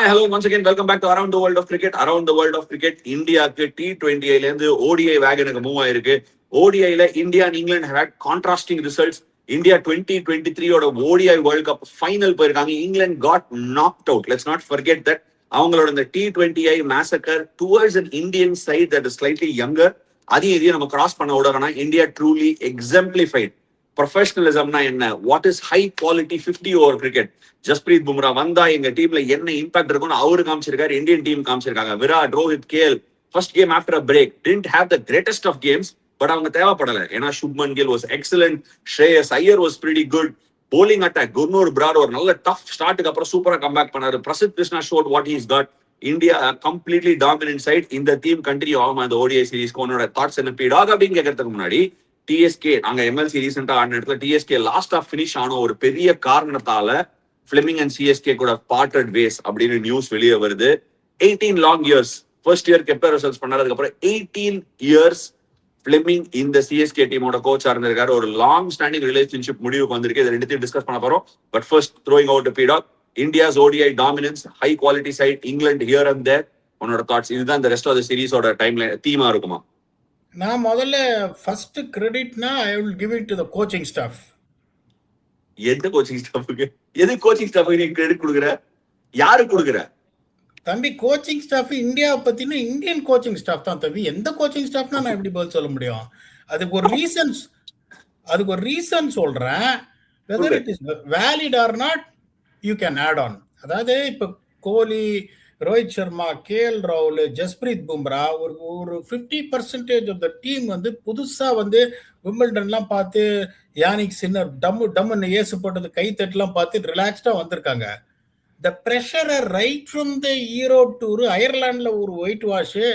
Hi, hello. Once again, welcome back to Around the World of Cricket. Around the World of Cricket, இந்தியாவுக்கு T20 ODI வேகனுக்கு move ஆயிருக்கு. ODIல India and England had contrasting results. India 2023 ODI world cup final போயிருக்காங்க. England got knocked out. Let's not forget that. அவங்களோட இந்த T20 massacre towards an Indian side that is slightly younger. இதையும் நம்ம cross பண்ண விடறோம்னா India truly எக்ஸாம்பிளிஃபைட் ப்ரொஃபஷனலிசம்னா என்ன, what is high quality 50 over cricket. Jasprit Bumrah வந்தா எங்க டீம்ல என்ன இம்பாக்ட் இருக்கும்னு அவரு காமிச்சிருக்காரு, இந்தியன் டீம் காமிச்சிருக்காங்க. Virat, Rohit, KL first game after break didn't have the greatest of games, but அவங்க தேவைப்படல. ஏன்னா Shubman Gill was excellent, Shreyas Iyer was pretty good. Bowling attack Gurnoor Brar ஒரு நல்ல டஃப் ஸ்டார்ட்டுக்கு அப்புறம் சூப்பரா கம்பேக் பண்ணாரு. Prasidh Krishna showed what he's got. India completely dominant side. இந்த டீம் கண்டினியூ ஆகும் அந்த ஓடிஐ சீரிஸ்க்கு. உன்னோட தாட்ஸ் என்ன பீடாக் அப்படின்னு கேட்கறதுக்கு முன்னாடி, டிஎஸ்கே நாங்க எம்எல்சி ரீசெண்டா ஆடின இடத்துல டிஎஸ்கே லாஸ்ட் ஆஃப் பினிஷ் ஆன ஒரு பெரிய காரணத்தால பிளெமிங் அண்ட் சிஎஸ்கே கூட பார்ட்டட் வேஸ் அப்படின்னு நியூஸ் வெளியே வருது. 18 லாங் இயர்ஸ், ஃபர்ஸ்ட் இயர் கெப்டர் ரிசல்ட்ஸ் பண்ணதுக்கு அப்புறம் 18 இயர்ஸ் பிளெமிங் இந்த சிஎஸ்கே டீமோட கோச்சா இருந்திருக்காரு. ஒரு லாங் ஸ்டாண்டிங் ரிலேஷன்ஷிப் முடிவுக்கு வந்திருக்கு. இதை ரெண்டுத்தையும் டிஸ்கஸ் பண்ண போறோம். But first throwing out PDogg, India's ODI dominance, high quality side, England here and there. உன்னோட தாட்ஸ் இதுதான் இந்த ரெஸ்ட் ஆஃப் த சீரிஸோட டைம்ல தீமா இருக்குமா? நான் முதல்ல ஃபர்ஸ்ட் கிரெடிட்னா I will give it to the coaching staff. எந்த கோச்சிங் ஸ்டாஃப்க்கு? எது கோச்சிங் ஸ்டாஃப்க்கு நீ கிரெடிட் கொடுக்குற? யாரு கொடுக்குற? தம்பி, கோச்சிங் ஸ்டாஃப் இந்தியாவை பத்தினா இந்தியன் கோச்சிங் ஸ்டாஃப் தான் தம்பி. எந்த கோச்சிங் ஸ்டாஃப்னா நான் எப்படி பதில் சொல்ல முடியும்? அதுக்கு ஒரு ரீசன் சொல்றேன். Whether it is valid or not you can add on. அதாவது இப்ப கோலி, ரோஹித் சர்மா, கேஎல் ராகுல், ஜஸ்பிரீத் பும்ரா ஒரு 50% ஆஃப் த டீம் புதுசா விம்பிள்டன்லாம் பார்த்து யானிக் சின்னர் டம்முன்னு ஏசு போட்டது கைத்தட்டுலாம் பார்த்து ரிலாக்ஸ்டா வந்திருக்காங்க. த ப்ரெஷரை right from the Europe tour, அயர்லாண்டில் ஒரு ஒயிட் வாஷ்,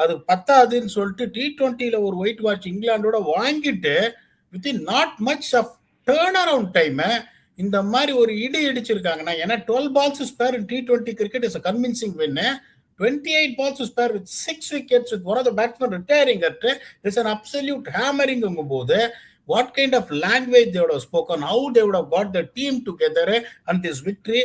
அது பத்தாதுன்னு சொல்லிட்டு T20 ஒரு ஒயிட் வாஷ் இங்கிலாண்டோட வாங்கிட்டு within not much of turn around time இந்த மாதிரி ஒரு இடி அடிச்சிருக்காங்கன்னா, ஏன்னா 12 balls to spare in T20 cricket is a convincing win. 28 balls to spare with 6 wickets with one of the batsmen retiring at is an absolute hammering. What kind of language they would have spoken, how they would have got the team together and this victory.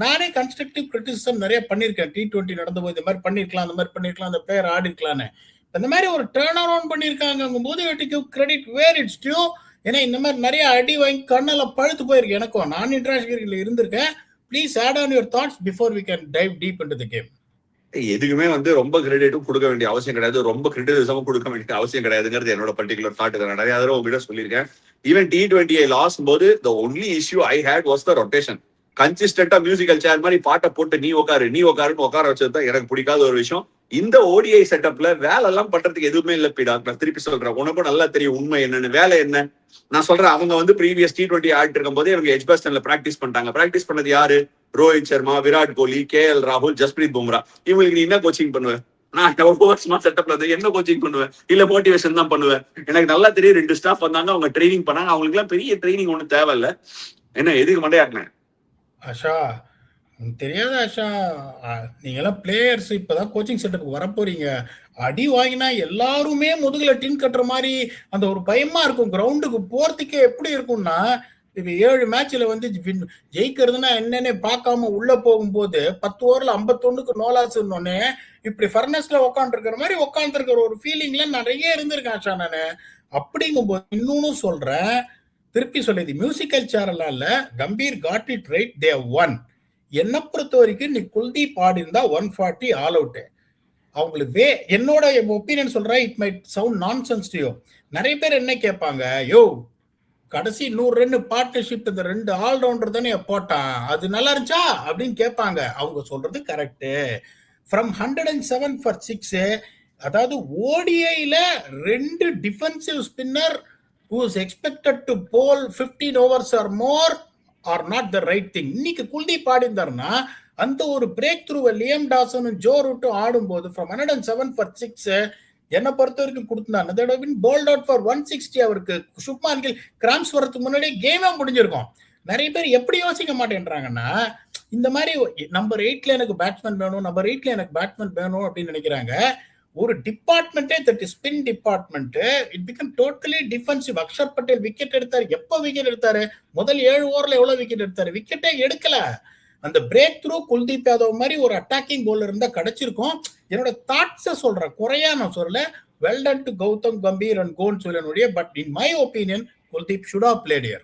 நானே constructive criticism நிறைய பண்ணியிருக்கேன். T20 நடந்தபோது இந்த மாதிரி பண்ணிருக்கலாம், அந்த மாதிரி பண்ணிருக்கலாம், அந்த பிளேயர் ஆடி இருக்கலான்னு. அந்த மாதிரி ஒரு டேர்ன் அரவுண்ட் பண்ணியிருக்காங்க போது கிரெடிட் வேர் இட்ஸ் டியூ. ஏன்னா இந்த மாதிரி நிறைய அடி வாங்கி கண்ணெல்லாம் பழுத்து போயிருக்கு. எனக்கும் நான் இன்டர்நேஷனல் இருந்திருக்கேன். Please add on your thoughts before we can dive deep into the game. எதுக்குமே ரொம்ப கிரெடிட்டும் கொடுக்க வேண்டிய அவசியம் கிடையாது, ரொம்ப கிரிட்டிசிசமும் கொடுக்க வேண்டிய அவசியம் கிடையாதுங்கிறது என்னோட பர்டிகுலர் தாட். நான் நிறைய தடவை உங்ககிட்ட சொல்லியிருக்கேன். ஈவன் T20 லாஸ் போது the only issue I had was the rotation. கன்சிஸ்டன்டா மியூசிக்கல் சேர் மாதிரி பாட்டை போட்டு நீ உட்காருன்னு உட்கார வச்சதுதான் எனக்கு பிடிக்காத ஒரு விஷயம். இந்த ஓடிஐ செட்டப்ல வேலை எல்லாம் பண்றதுக்கு எதுவுமே இல்ல பீடா. நான் திருப்பி சொல்றேன், உனக்கும் நல்லா தெரியும் உண்மை என்னன்னு. வேலை என்ன நான் சொல்றேன், அவங்க ப்ரீவியஸ் T20 ஆடிட்டு இருக்கும் போதே இவங்க எஜ்பாஸ்டன்ல பிராக்டிஸ் பண்ணிட்டாங்க. பிராக்டிஸ் பண்ணது யாரு? ரோஹித் சர்மா, விராட் கோலி, கேஎல் ராகுல், ஜஸ்பிரீத் பும்ரா. இவங்களுக்கு நீ என்ன கோச்சிங் பண்ணுவேன்? நான் செட்டப்ல என்ன கோச்சிங் பண்ணுவேன்? இல்ல மோட்டிவேஷன் தான் பண்ணுவேன். எனக்கு நல்லா தெரியும் 2 ஸ்டாஃப் வந்தாங்க, அவங்க ட்ரைனிங் பண்ணாங்க. அவங்களுக்கு எல்லாம் பெரிய ட்ரைனிங் ஒன்றும் தேவையில்ல. என்ன எதுக்கு மண்டையாட்டினேன்? ஆஷா, தெரியாத ஆஷா, நீங்கெல்லாம் பிளேயர்ஸ் இப்பதான் கோச்சிங் செட்டப்புக்கு வரப்போறீங்க. அடி வாங்கினா எல்லாருமே முதுகுல டின் கட்டுற மாதிரி அந்த ஒரு பயமா இருக்கும். கிரவுண்டுக்கு போறதுக்கே எப்படி இருக்கும்னா, இப்ப 7 மேட்ச்ல ஜெயிக்கிறதுனா என்னன்னு பார்க்காம உள்ள போகும்போது 10 ஓவர்ல 51க்கு நோலாசுன்னு இப்படி ஃபர்னஸ்ல உட்காந்துருக்கிற மாதிரி உட்காந்துருக்கிற ஒரு ஃபீலிங்ல நிறைய இருந்திருக்கேன் ஆஷா. நானு அப்படிங்கும்போது இன்னொன்னு சொல்றேன், திருப்பி சொல்லியது மியூசிக்கல் சேரெல்லாம் இல்ல, Gambhir got it right, they one. என்னை பொறுத்த வரைக்கும் நீ குல்தீப் ஆடி இருந்தா 140 ஆல் அவுட். அவங்களுக்கு என்னோட ஒப்பீனியன் சொல்றேன், it might sound nonsense to you. நிறைய பேர் என்ன கேட்பாங்க, யோ கடைசி 100 ரன் பார்ட்னர்ஷிப் இந்த 2 ஆல்ரவுண்டர் தானே போட்டான், அது நல்லா இருந்துச்சா அப்படின்னு கேட்பாங்க. அவங்க சொல்றது கரெக்ட். ஃப்ரம் 107 for 6, அதாவது ஓடிஐல 2 defensive spinner who is expected to bowl 15 overs or more are not the right thing. இன்னைக்கு குல்தீப் ஆடிந்தார்னா அந்த ஒரு பிரேக் த்ரூவை லியம் டாசனும் ஜோ ரூட்டும் ஆடும்போது ஃப்ரம் 107 for 6 என்னை பொறுத்த வரைக்கும் கொடுத்துருந்தாங்க. Bowled out for 160. அவருக்கு சுப்மான் கில் கிராம்ஸ் வரதுக்கு முன்னாடி கேமே முடிஞ்சிருக்கும். நிறைய பேர் எப்படி யோசிக்க மாட்டேன்றாங்கன்னா, இந்த மாதிரி நம்பர் 8ல எனக்கு பேட்ஸ்மேன் வேணும், நம்பர் 8ல எனக்கு பேட்ஸ்மேன் வேணும் அப்படின்னு நினைக்கிறாங்க. ஒரு டிபார்ட்மெண்ட்டே that spin department, it become totally defensive. Axar Patel wicket எடுத்தாரு. எப்போ விக்கெட் எடுத்தாரு? முதல் 7 ஓவர்ல எவ்வளவு விக்கெட் எடுத்தாரு? விக்கெட்டே எடுக்கல. அந்த பிரேக் த்ரூ குல்தீப் யாதவ் மாதிரி ஒரு அட்டாக்கிங் போலர் இருந்தா கிடைச்சிருக்கும். என்னோட தாட்ஸை சொல்றேன், குறையா நான் சொல்லல. Well done to Gautam Gambhir and கோன் சொல்லனுடைய, but in my opinion Kuldeep should have played here.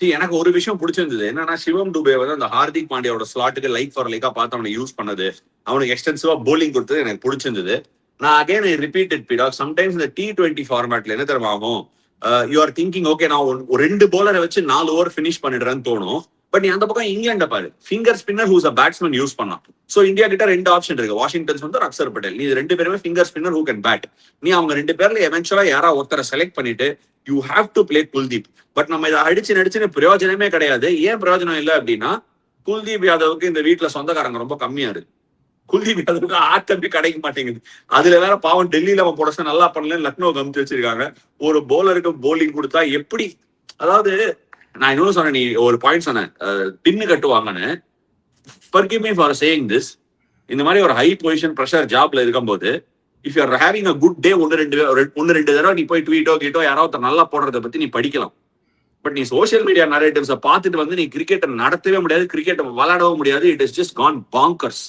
எனக்கு ஒரு விஷயம் பிடிச்சிருந்தது என்னன்னா, சிவம் டுபே வந்து அந்த ஹார்திக் பாண்டியாவோட ஸ்லாட்டுக்கு லைக் ஃபார் லைக்கா பார்த்து அவனை யூஸ் பண்ணது, அவனுக்கு எக்ஸ்டென்சிவா போலிங் கொடுத்தது எனக்கு பிடிச்சிருந்தது. நான் அகைன் ரிப்பீட்டட் பீடாக், சம்டைம்ஸ் இந்த T20 ஃபார்மேட்ல என்ன தெரியுமா ஆகும், யூ ஆர் திங்கிங் ஓகே நான் ஒரு 2 bowler வச்சு 4 ஓவர் ஃபினிஷ் பண்ணிடுறேன்னு தோணும். பட் நீ அந்த பக்கம் இங்கிலாண்ட பாரு, finger spinner whose a batsman use பண்ணலாம். சோ இந்தியா கிட்ட 2 ஆப்ஷன் இருக்கு, வாஷிங்டன் சுந்தர், அக்சர் பட்டேல். நீ 2 பேருமே finger spinner who can bat. நீ அவங்க 2 பேர்ல எவென்ச்சுவலா யாரா ஒருத்தரை செலக்ட் பண்ணிட்டு you have to play Kuldeep. But நம்ம இதை நடிச்சுன்னு பிரயோஜனமே கிடையாது. ஏன் பிரயோஜனம் இல்லை அப்படின்னா, குல்தீப் யாதவுக்கு இந்த வீட்டுல சொந்தக்காரங்க ரொம்ப கம்மியா இருக்கு. குல்தீப் யாதவுக்கு ஆட்டமே கிடைக்க மாட்டேங்குது. அதுல வேற பாவம் டெல்லியில அவன் போட நல்லா பண்ணல, லக்னோ கமிச்சு வச்சிருக்காங்க. ஒரு போலருக்கு போலிங் கொடுத்தா எப்படி, அதாவது நான் இன்னொன்னு சொன்னேன், நீ ஒரு பாயிண்ட் சொன்னேன் பின்னு கட்டுவாங்கன்னு. forgive me for saying this, இந்த மாதிரி ஒரு ஹை பொசிஷன் ப்ரெஷர் ஜாப்ல இருக்கும்போது if you are having a good day, ஒன்னு ரெண்டு தடவை நீ போய் ட்வீட்டோ யாராவது நல்லா போடுறத பத்தி நீ படிக்கலாம். பட் நீ சோசியல் மீடியா நரேட்டிவ்ஸை பார்த்துட்டு வந்து நீ கிரிக்கெட்டை நடத்தவே முடியாது, கிரிக்கெட்டை விளையாடவும் முடியாது. It is just gone bonkers.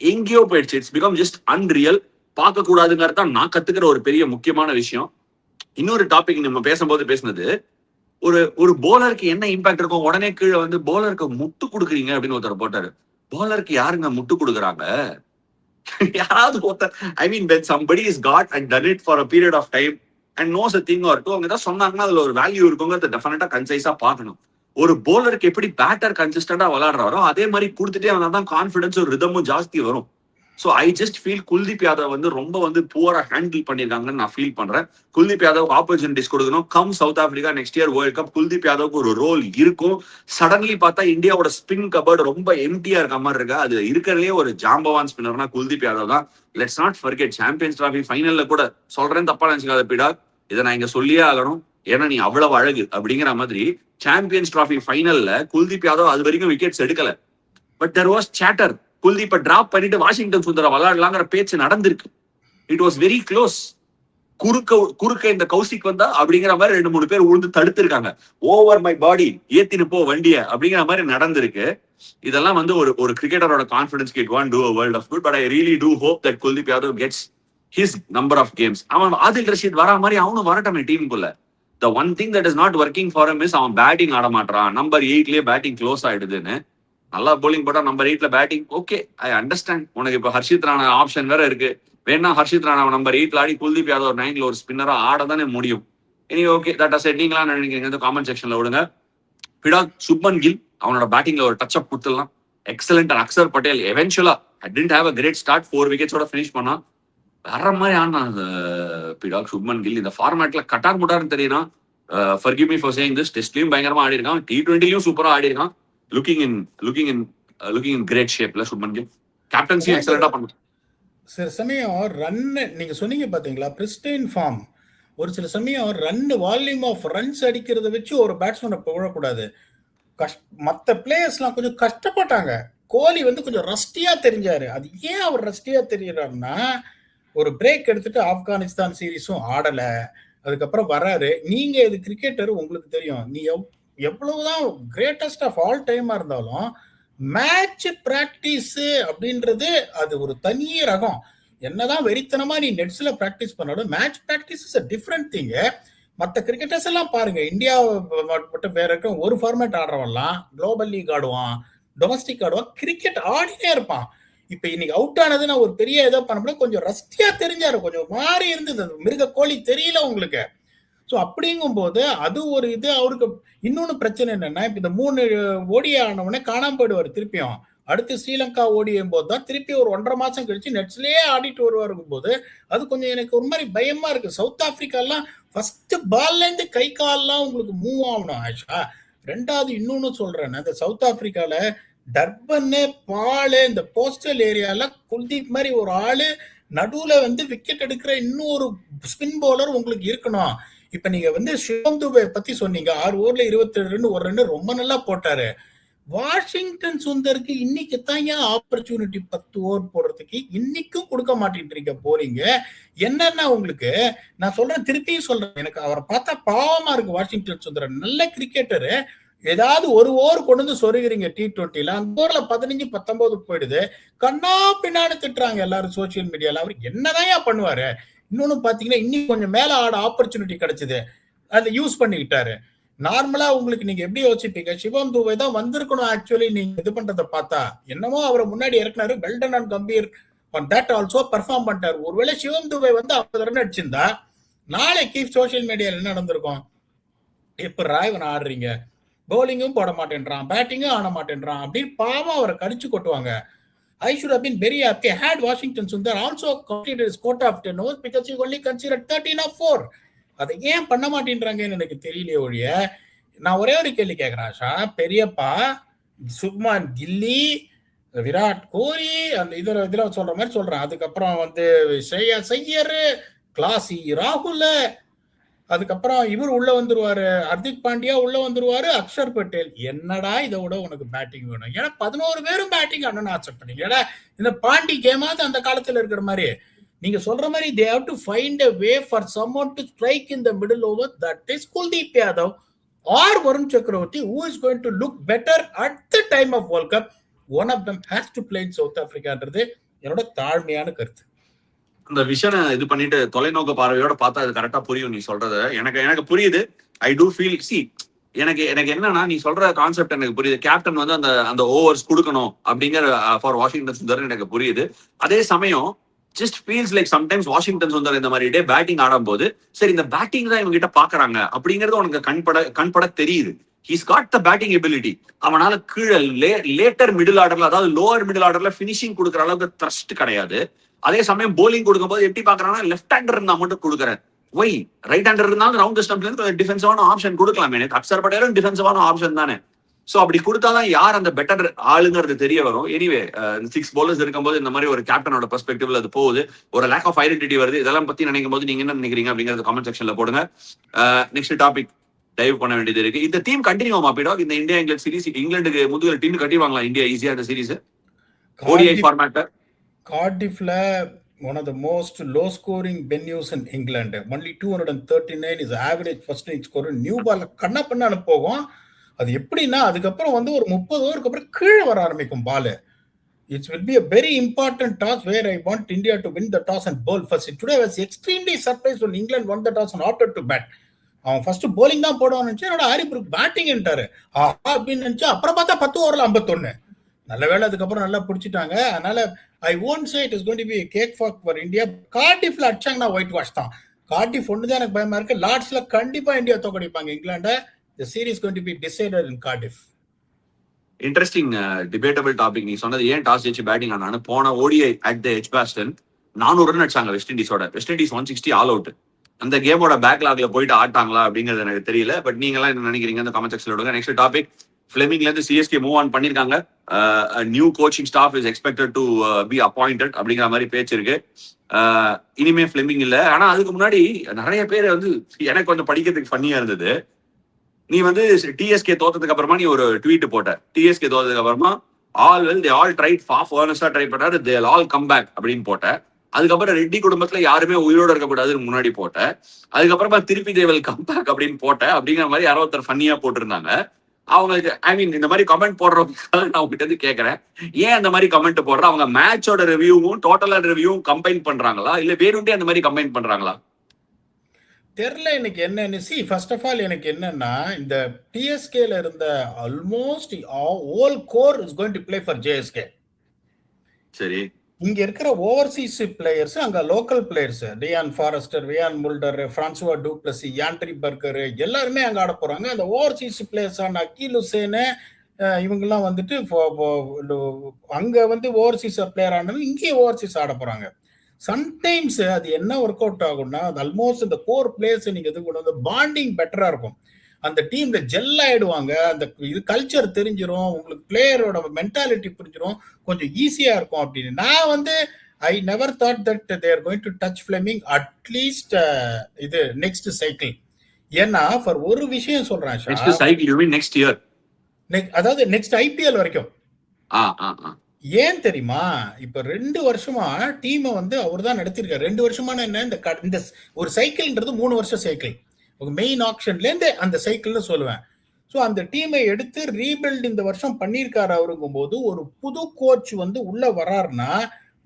எங்கேயோ போயிடுச்சு. It's become just unreal. பார்க்க கூடாதுங்கிறது தான் நான் கத்துக்கிற ஒரு பெரிய முக்கியமான விஷயம். இன்னொரு டாபிக் நம்ம பேசினது, ஒரு போலருக்கு என்ன இம்பாக்ட் இருக்கும், உடனே கீழே வந்து போலருக்கு முட்டு கொடுக்குறீங்க அப்படின்னு ஒருத்தர் போட்டாரு. போலருக்கு யாருங்க முட்டு கொடுக்குறாங்க? யாராவது ஒருத்தர், ஐ மீன் when somebody is got and done it for a period of time and knows a thing or two, அவங்க தான் சொன்னாங்கன்னா அதுல ஒரு வேல்யூ இருக்குங்கிறத டெஃபினட்டா கன்சைஸா பார்க்கணும். ஒரு போலருக்கு எப்படி பேட்டர் கன்சிஸ்டன்டா விளையாடுறாரோ அதே மாதிரி கொடுத்துட்டே வந்தா தான் கான்ஃபிடன்ஸ் ஒரு ரிதமும் ஜாஸ்தி வரும். So I just feel Kuldeep Yadav வந்து ரொம்ப புவரா ஹேண்டில் பண்ணிருக்காங்கன்னு நான் ஃபீல் பண்றேன். குல்தீப் யாதவுக்கு ஆப்பர்ச்சுனிட்டிஸ் கொடுக்கணும். Come South Africa next year world cup, Kuldeep யாதவுக்கு ஒரு ரோல் இருக்கும். சடன்லி பார்த்தா இந்தியாவோட ஸ்பின் கபர்ட் ரொம்ப எம்டியா இருக்க மாதிரி இருக்கா. அது இருக்கிறதுலே ஒரு ஜாம்பவான் ஸ்பின்னர்னா குல்தீப் யாதவ் தான். Let's not forget, champions trophy ஃபைனல்ல கூட சொல்றேன், தப்பா நினைச்சுக்காத பீடா, இதை நான் இங்க சொல்லியே ஆகணும், ஏன்னா நீ அவ்வளவு அழகு அப்படிங்கிற மாதிரி. சாம்பியன்ஸ் டிராஃபி ஃபைனல்ல குல்தீப் யாதவ் அது வரைக்கும் விக்கெட்ஸ் எடுக்கல. பட் தெர் வாஸ் சேட்டர், குல்தீப்பை டிராப் பண்ணிட்டு வாஷிங்டன் சுந்தர விளையாடலாங்கிற பேச்சு நடந்திருக்கு. It was very close. குறுக்க இந்த கௌசிக் வந்தா அப்படிங்கிற மாதிரி 2-3 பேர் உழுந்து தடுத்திருக்காங்க. ஓவர் மை பாடி, ஏத்தின்னு போ வண்டிய அப்படிங்கிற மாதிரி நடந்திருக்கு. இதெல்லாம் வந்து ஒரு கிரிக்கெட்டரோட confidence it want to a world of good, but I really do hope that Kuldeep Yadav gets his number of games. அவன் ஆதில் ரஷீத் வரா மாதிரி அவனும் வரட்டமே டீமுக்குள்ள. The one thing that is not working for him is அவன் batting ஆட மாட்டான். Number 8லயே batting close ஆயிடுதுன்னு. நல்லா போலிங் போட்டா நம்பர் 8ல பேட்டிங் ஓகே, ஐ அண்டர்ஸ்டாண்ட். உனக்கு இப்ப ஹர்ஷித் ராணா ஆப்ஷன் வேற இருக்கு. வேணா ஹர்ஷித் ராணா நம்பர் 8ல ஆடி குல்தீப் யாதவ் 9ல ஒரு ஸ்பின்னரா ஆட தானே முடியும். இனி ஓகே, தட் செட்டிங்களா நினைக்கிறீங்க, காமெண்ட் செக்ஷன்ல விடுங்க. பிடாக் சுப்மன் கில் அவனோட பேட்டிங்ல ஒரு டச் அப் கொடுத்துடலாம். எக்ஸலண்ட். அக்சர் பட்டேல் எவென்ச்சுவலா didn't have a great start, 4 விக்கெட்ஸோட ஃபினிஷ் பண்ணா. வேற மாதிரி ஆனா பிடாக் சுப்மன் கில் இந்த ஃபார்மேட்ல Khattar முட்டார்னு தெரியுனா, forgive me for saying this, டெஸ்ட்லயும் பயங்கரமா ஆடி இருக்கான், T20லயும் சூப்பரா ஆடி இருக்கான். looking in great shape Shubman Gill. கேப்டன்சியும் எக்ஸலண்டா பண்ணுது. சில சமயம் ரன் நீங்க சொன்னீங்க பாத்தீங்களா, பிரிஸ்டைன் ஃபார்ம். ஒரு சில சமயம் ரன் வால்யூம் ஆஃப் ரன்ஸ் அடிக்கிறத வச்சு ஒரு பேட்ஸ்மேனை புகழக்கூடாது. மற்ற பிளேயர்ஸ்லாம் கொஞ்சம் கஷ்டப்பட்டாங்க. கோலி வந்து கொஞ்சம் ரஸ்டியா தெரிஞ்சாரு. அது ஏன் அவர் ரஸ்டியா தெரியுறாருன்னா, ஒரு பிரேக் எடுத்துட்டு ஆப்கானிஸ்தான் சீரீஸும் ஆடல, அதுக்கப்புறம் வராரு. நீங்க இது கிரிக்கெட்டர், உங்களுக்கு தெரியும், நீ எவ்வளவுதான் கிரேட்டஸ்ட் ஆஃப் ஆல் டைமா இருந்தாலும் மேட்ச் பிராக்டிஸ் அப்படின்றது அது ஒரு தனி ரகம். என்னதான் வெறித்தனமா நீ நெட்ஸ்ல பிராக்டிஸ் பண்ணாலும் match practice is a different thing. மற்ற கிரிக்கெட்டர்ஸ் எல்லாம் பாருங்க, இந்தியா மட்டும் வேற இருக்கும், ஒரு ஃபார்மேட் ஆடுறவன்லாம் குளோபல் லீக் ஆடுவான், டொமஸ்டிக் ஆடுவான், கிரிக்கெட் ஆடினே இருப்பான். இப்ப இன்னைக்கு அவுட் ஆனது நான் ஒரு பெரிய ஏதோ பண்ண கொஞ்சம் ரஸ்டியா தெரிஞ்சாரு, கொஞ்சம் மாறி இருந்தது, மிருக கோலி தெரியல உங்களுக்கு. ஸோ அப்படிங்கும் போது அது ஒரு இது. அவருக்கு இன்னொன்னு பிரச்சனை என்னன்னா, இப்ப இந்த 3 ஓடிஐ ஆனவனே காணாம போயிடுவார். திருப்பியும் அடுத்து ஸ்ரீலங்கா ஓடியும் போது தான் திருப்பி ஒரு 1.5 மாசம் கழிச்சு நெட்ஸ்லயே ஆடிட்டு வருவாருக்கும் போது அது கொஞ்சம் எனக்கு ஒரு மாதிரி பயமா இருக்கு. சவுத் ஆப்பிரிக்காலாம் ஃபர்ஸ்ட் பால்ல இருந்து கை கால்லாம் உங்களுக்கு மூவ் ஆகணும் ஆஷா. 2வது இன்னொன்னு சொல்றேன், இந்த சவுத் ஆப்பிரிக்கால டர்பன்னு பாலு இந்த போஸ்டல் ஏரியால குல்தீப் மாதிரி ஒரு ஆளு நடுவுல வந்து விக்கெட் எடுக்கிற இன்னொரு ஸ்பின் பவுலர் உங்களுக்கு இருக்கணும். இப்ப நீங்க வந்து சிவம் துபே பத்தி சொன்னீங்க, 6 ஓவர்ல 27 ரன், ஒரு ரன் ரொம்ப நல்லா போட்டாரு. வாஷிங்டன் சுந்தருக்கு இன்னைக்கு தான் ஏன் ஆப்பர்ச்சுனிட்டி 10 ஓவர் போடுறதுக்கு இன்னைக்கும் கொடுக்க மாட்டேன்றீங்க போறீங்க. என்னன்னா உங்களுக்கு நான் சொல்றேன், திருப்பியும் சொல்றேன், எனக்கு அவரை பார்த்தா பாவமா இருக்கு. வாஷிங்டன் சுந்தர் நல்ல கிரிக்கெட்டரு, ஏதாவது ஒரு ஓவர் கொண்டு வந்து சொருகிறீங்க T20ல, அந்த ஓவர்ல 15-19 போயிடுது. கண்ணா பின்னான்னு திட்டுறாங்க எல்லாரும் சோசியல் மீடியால. அவர் என்னதான் பண்ணுவாரு? இன்னொன்னு பாத்தீங்கன்னா இன்னும் கொஞ்சம் மேல ஆட ஆப்பர்ச்சுனிட்டி கிடைச்சது, அதை யூஸ் பண்ணிக்கிட்டாரு. நார்மலா உங்களுக்கு நீங்க எப்படி யோசிப்பீங்க? சிவம் துபே தான் வந்திருக்கணும் ஆக்சுவலி. நீங்க இது பண்றதை பார்த்தா என்னமோ அவரை முன்னாடி இறக்குனாரு. Well done and Gambhir on that also perform பண்ணிட்டாரு. ஒருவேளை சிவம் துபே வந்து 50 ரன் அடிச்சிருந்தா நாளைக்கு சோசியல் மீடியால என்ன நடந்திருக்கும்? இப்ப ராய்வன் ஆடுறீங்க, பவுலிங்கும் போட மாட்டேன்றான், பேட்டிங்கும் ஆட மாட்டேன்றான் அப்படின்னு பாவம் அவரை கடிச்சு கொட்டுவாங்க. I should have been very happy had Washington Sundar also completed his quota of 10 overs because he only considered 13 or 4. அதை ஏன் பண்ண மாட்டேன்றாங்கன்னு எனக்கு தெரியலையே ஒழிய. நான் ஒரே ஒரு கேள்வி கேட்கிறேன் ஆஷா. பெரியப்பா, சுப்மான் கில்லி, விராட் கோலி, அந்த இதுல சொல்ற மாதிரி சொல்றேன். அதுக்கப்புறம் வந்து ஸ்ரேயா ஐயர், கிளாசி ராகுல், அதுக்கப்புறம் இவர் உள்ள வந்துருவாரு, ஹர்திக் பாண்டியா உள்ள வந்துருவாரு, அக்ஷர் பட்டேல். என்னடா இதை விட உனக்கு பேட்டிங் வேணும்? ஏன்னா 11 பேரும் பேட்டிங் ஆடணும்னு ஆசைப்படுறீங்க. ஏன்னா இந்த பாண்டி கேமாவது அந்த காலத்துல இருக்கிற மாதிரி நீங்க சொல்ற மாதிரி they have to find a way for someone to strike in the middle over. That is Kuldeep Yadav or Varun Chakravarti, who is going to look better at the time of World Cup. One of them has to play in South Africaன்றது என்னோட தாழ்மையான கருத்து. அந்த விஷயம் இது பண்ணிட்டு தொலைநோக்கு பார்வையோட பார்த்தா அது கரெக்டா புரியும் நீ சொல்றது. எனக்கு புரியுது. ஐ டூ ஃபீல் எனக்கு என்னன்னா நீ சொல்ற கான்செப்ட் எனக்கு புரியுது. கேப்டன் வந்து அந்த ஓவர்ஸ் கொடுக்கணும் அப்படிங்கிற ஃபார் வாஷிங்டன் சுந்தர் எனக்கு புரியுது. அதே சமயம் just feels like sometimes Washington Sundar இந்த மாதிரி பேட்டிங் ஆடும் போது சரி இந்த பேட்டிங் தான் இவங்க கிட்ட பாக்குறாங்க அப்படிங்கிறது உனக்கு கண்பட தெரியுது. He's God the batting ability. அவனால கீழே லேட்டர் மிடில் ஆர்டர்ல, அதாவது லோவர் மிடில் ஆர்டர்ல பினிஷிங் கொடுக்குற அளவுக்கு த்ரஸ்ட் கிடையாது. அதே சமயம் போலிங் கொடுக்கும் போது எப்படி பாக்குறாங்கன்னா லெஃப்ட் ஹேண்டர் இருந்தா மட்டும் கொடுக்குறேன். ஒய் ரைட் ஹேண்டர் இருந்தாலும் ரவுண்ட் ஸ்டம்ப்ல இருந்து டிஃபென்சிவான ஆப்ஷன் கொடுக்கலாமே. எனக்கு அக்ஷர் பட்டேலும் டிஃபென்சிவான ஆப்ஷன் தானே. சோ அப்படி கொடுத்தாதான் யார் அந்த பெட்டர் ஆளுங்கிறது தெரிய வரும். எனிவே 6 bowlers இருக்கும்போது இந்த மாதிரி ஒரு கேப்டனோட பெர்ஸ்பெக்டிவ்ல அது போகுது. ஒரு லேக் ஆஃப் ஐடென்டிட்டி வருது. இதெல்லாம் பத்தி நினைக்கும் போது நீங்க என்ன நினைக்கிறீங்க அப்படிங்கறது கமெண்ட் செக்ஷன்ல போடுங்க. நெக்ஸ்ட் டாபிக் டைவ் பண்ண வேண்டியது இருக்கு. இந்த டீம் கண்டினியூ ஆமா பீடா? இந்த இந்தியா இங்கிலாந்து சீரிஸ் இங்கிலாந்துக்கு முதுகுல டீம் கட்டிடுவாங்களா இந்தியா ஈஸியா இந்த சீரிஸ் ஓடிஐ ஃபார்மேட்? கார்டிஃப்ல one of the most low scoring venues in England. Only 239 is average first inning score. New ball கண்ணா பண்ணானு போகும். அது எப்படின்னா அதுக்கப்புறம் வந்து ஒரு 30 ஓவருக்கு அப்புறம் கீழே வர ஆரம்பிக்கும் பால். It will be a very important toss where I want India to win the toss and bowl first. Today I was extremely surprised when England won the toss and opted to bat. அவன் first polling தான் போடுவான்னு நினைச்சு என்னோட ஹாரிப்ரூக் பேட்டிங்ட்டாரு அப்படின்னு நினைச்சு அப்புறம் பார்த்தா 10 ஓவர்ல 51. நல்ல வேலை அதுக்கப்புறம் நல்லா பிடிச்சிட்டாங்க. அதனால I won't say it is going to be cake for India. கார்டிஃப்ல அடிச்சாங்கன்னா ஒயிட் வாஷ் தான். கார்டிஃப் ஒன்று தான் எனக்கு பயமா இருக்கு. லார்ட்ஸ்ல கண்டிப்பா இந்தியா தோக்கடிப்பாங்க இங்கிலாண்ட. The series going to be decided in Cardiff. Interesting debatable topic. நீ சொன்னது ஏன் டாஸ் ஜெயிச்சு பேட்டிங் ஆனான்னு. போன ODI at the Edgbaston 400 run அடிச்சாங்க வெஸ்ட் இண்டீஸோட. West Indies 160 all out. அந்த கேமோட பேக்லாக்ல போயிட்டு ஆட்டாங்களா அப்படிங்கிறது எனக்கு தெரியல. பட் நீங்க எல்லாம் என்ன நினைக்கிறீங்க அந்த கமெண்ட் செக்ஷன்ல விடுங்க. நெக்ஸ்ட் டாபிக், ஃபிளெமிங்ல இருந்து சிஎஸ்கே மூவ் ஆன் பண்ணிருக்காங்க. New coaching staff is expected to be appointed அப்படிங்கிற மாதிரி பேச்சு இருக்கு. இனிமே ஃபிளெமிங் இல்ல. ஆனா அதுக்கு முன்னாடி நிறைய பேர் வந்து எனக்கு கொஞ்சம் படிக்கிறதுக்கு ஃபன்னியா இருந்தது. நீ வந்து டிஎஸ்கே தோத்ததுக்கு அப்புறமா நீ ஒரு ட்வீட் போட்ட. டிஎஸ்கே தோத்ததுக்கு அப்புறமா தே ஆல் ட்ரைட் ஃபார்னஸ்டா ட்ரை பண்ணாரு, தே ஆல் கம் பேக் அப்படின்னு போட்ட. அதுக்கப்புறம் ரெட்டி குடும்பத்துல யாருமே உயிரோட இருக்கக்கூடாதுன்னு முன்னாடி போட்ட. அதுக்கப்புறமா திருப்பி தே வில் கம் பேக் அப்படின்னு போட்ட. அப்படிங்கிற மாதிரி யாரோ ஒருத்தர் ஃபன்னியா போட்டிருந்தாங்க. அவங்களுக்கு ஐ மீன் இந்த மாதிரி கமெண்ட் போடுறவங்க நான் உங்ககிட்ட இருந்து கேட்கறேன், ஏன் அந்த மாதிரி கமெண்ட் போடுற? அவங்க மேட்சோட ரிவ்யூவும் டோட்டலா ரிவ்யூவும் கம்பைன் பண்றாங்களா இல்ல வேணும்ட்டே அந்த மாதிரி கம்பைன் பண்றாங்களா தெரியல. எனக்கு என்னன்னு ஃபர்ஸ்ட் ஆஃப் ஆல் எனக்கு என்னன்னா இந்த டிஎஸ்கேல இருந்த almost all core is going to play for JSK. சரி, இங்க இருக்கிற ஓவர்சீஸ் பிளேயர்ஸ் அங்க local players Dian Forrester, Wiaan Mulder, Francois du Plessis, Nandre Burger எல்லாருமே அங்க ஆட போறாங்க. அந்த ஓவர்சீஸ் பிளேயர்ஸான அக்கீல் ஹுசேனு இவங்கெல்லாம் வந்துட்டு அங்க வந்து ஓவர்சீஸ் பிளேயர் ஆனது இங்கேயே ஓவர்சீஸ் ஆட போறாங்க. சம்டைம்ஸ் அது என்ன ஒர்க் அவுட் ஆகும்னா ஆல்மோஸ்ட் இந்த கோர் பிளேயர்ஸ் நீங்க இது கூட பாண்டிங் பெட்டரா இருக்கும். அந்த டீம்ல ஜெல் ஆயிடுவாங்க. அந்த இது கல்ச்சர் தெரிஞ்சிடும், உங்களுக்கு பிளேயரோட மென்டாலிட்டி புரிஞ்சிடும், கொஞ்சம் ஈஸியா இருக்கும் அப்படின்னு. நான் வந்து I never thought that they are going to touch Fleming at least இது நெக்ஸ்ட் சைக்கிள். ஏன்னா ஃபார் ஒரு விஷயம் சொல்றேன், நெக்ஸ்ட் இயர் அதாவது நெக்ஸ்ட் ஐபிஎல் வரைக்கும். ஏன் தெரியுமா? இப்ப 2 வருஷமா டீமை வந்து அவர் தான் நடத்திருக்காரு. 2 வருஷமான என்ன இந்த ஒரு சைக்கிள்ன்றது 3 வருஷம் சைக்கிள். மெயின் ஆக்ஷன்ல இருந்து அந்த சைக்கிள்னு சொல்லுவேன். ஸோ ஸோ அந்த டீமை எடுத்து ரீபில்ட் இந்த வருஷம் பண்ணியிருக்காரு அவருங்கும் போது ஒரு புது கோச் வந்து உள்ள வராருன்னா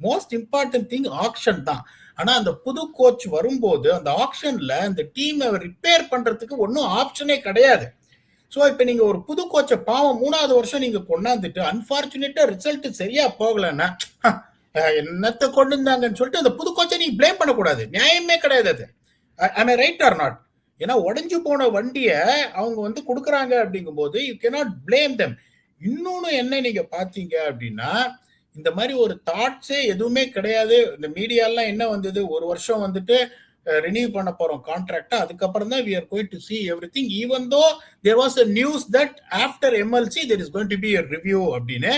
மோஸ்ட் இம்பார்ட்டன்ட் திங் ஆக்ஷன் தான். ஆனா அந்த புது கோச் வரும்போது அந்த ஆக்ஷன்ல அந்த டீமை ரிப்பேர் பண்றதுக்கு ஒன்றும் ஆப்ஷனே கிடையாது. ஸோ இப்போ நீங்க ஒரு புது கோச்சை பாவம் 3வது வருஷம் நீங்க கொண்டாந்துட்டு அன்பார்ச்சுனேட்டா ரிசல்ட் சரியா போகலன்னா என்னத்தை கொண்டு இருந்தாங்கன்னு சொல்லிட்டு அந்த புது கோச்சை நீங்க பிளேம் பண்ணக்கூடாது. நியாயமே கிடையாது அது. ஐ ரைட் ஆர் நாட்? ஏன்னா உடஞ்சு போன வண்டியை அவங்க வந்து கொடுக்குறாங்க அப்படிங்கும்போது யூ கேனாட் பிளேம் தெம். இன்னொன்னு என்ன நீங்க பாத்தீங்க அப்படின்னா இந்த மாதிரி ஒரு தாட்ஸே எதுவுமே கிடையாது. இந்த மீடியாலாம் என்ன வந்தது, ஒரு வருஷம் வந்துட்டு ரினியூ பண்ண போறோம் கான்ட்ராக்டா, அதுக்கப்புறம் தான் we are going to see everything, even though there was a news that after MLC there is going to be a review அப்படின்னு.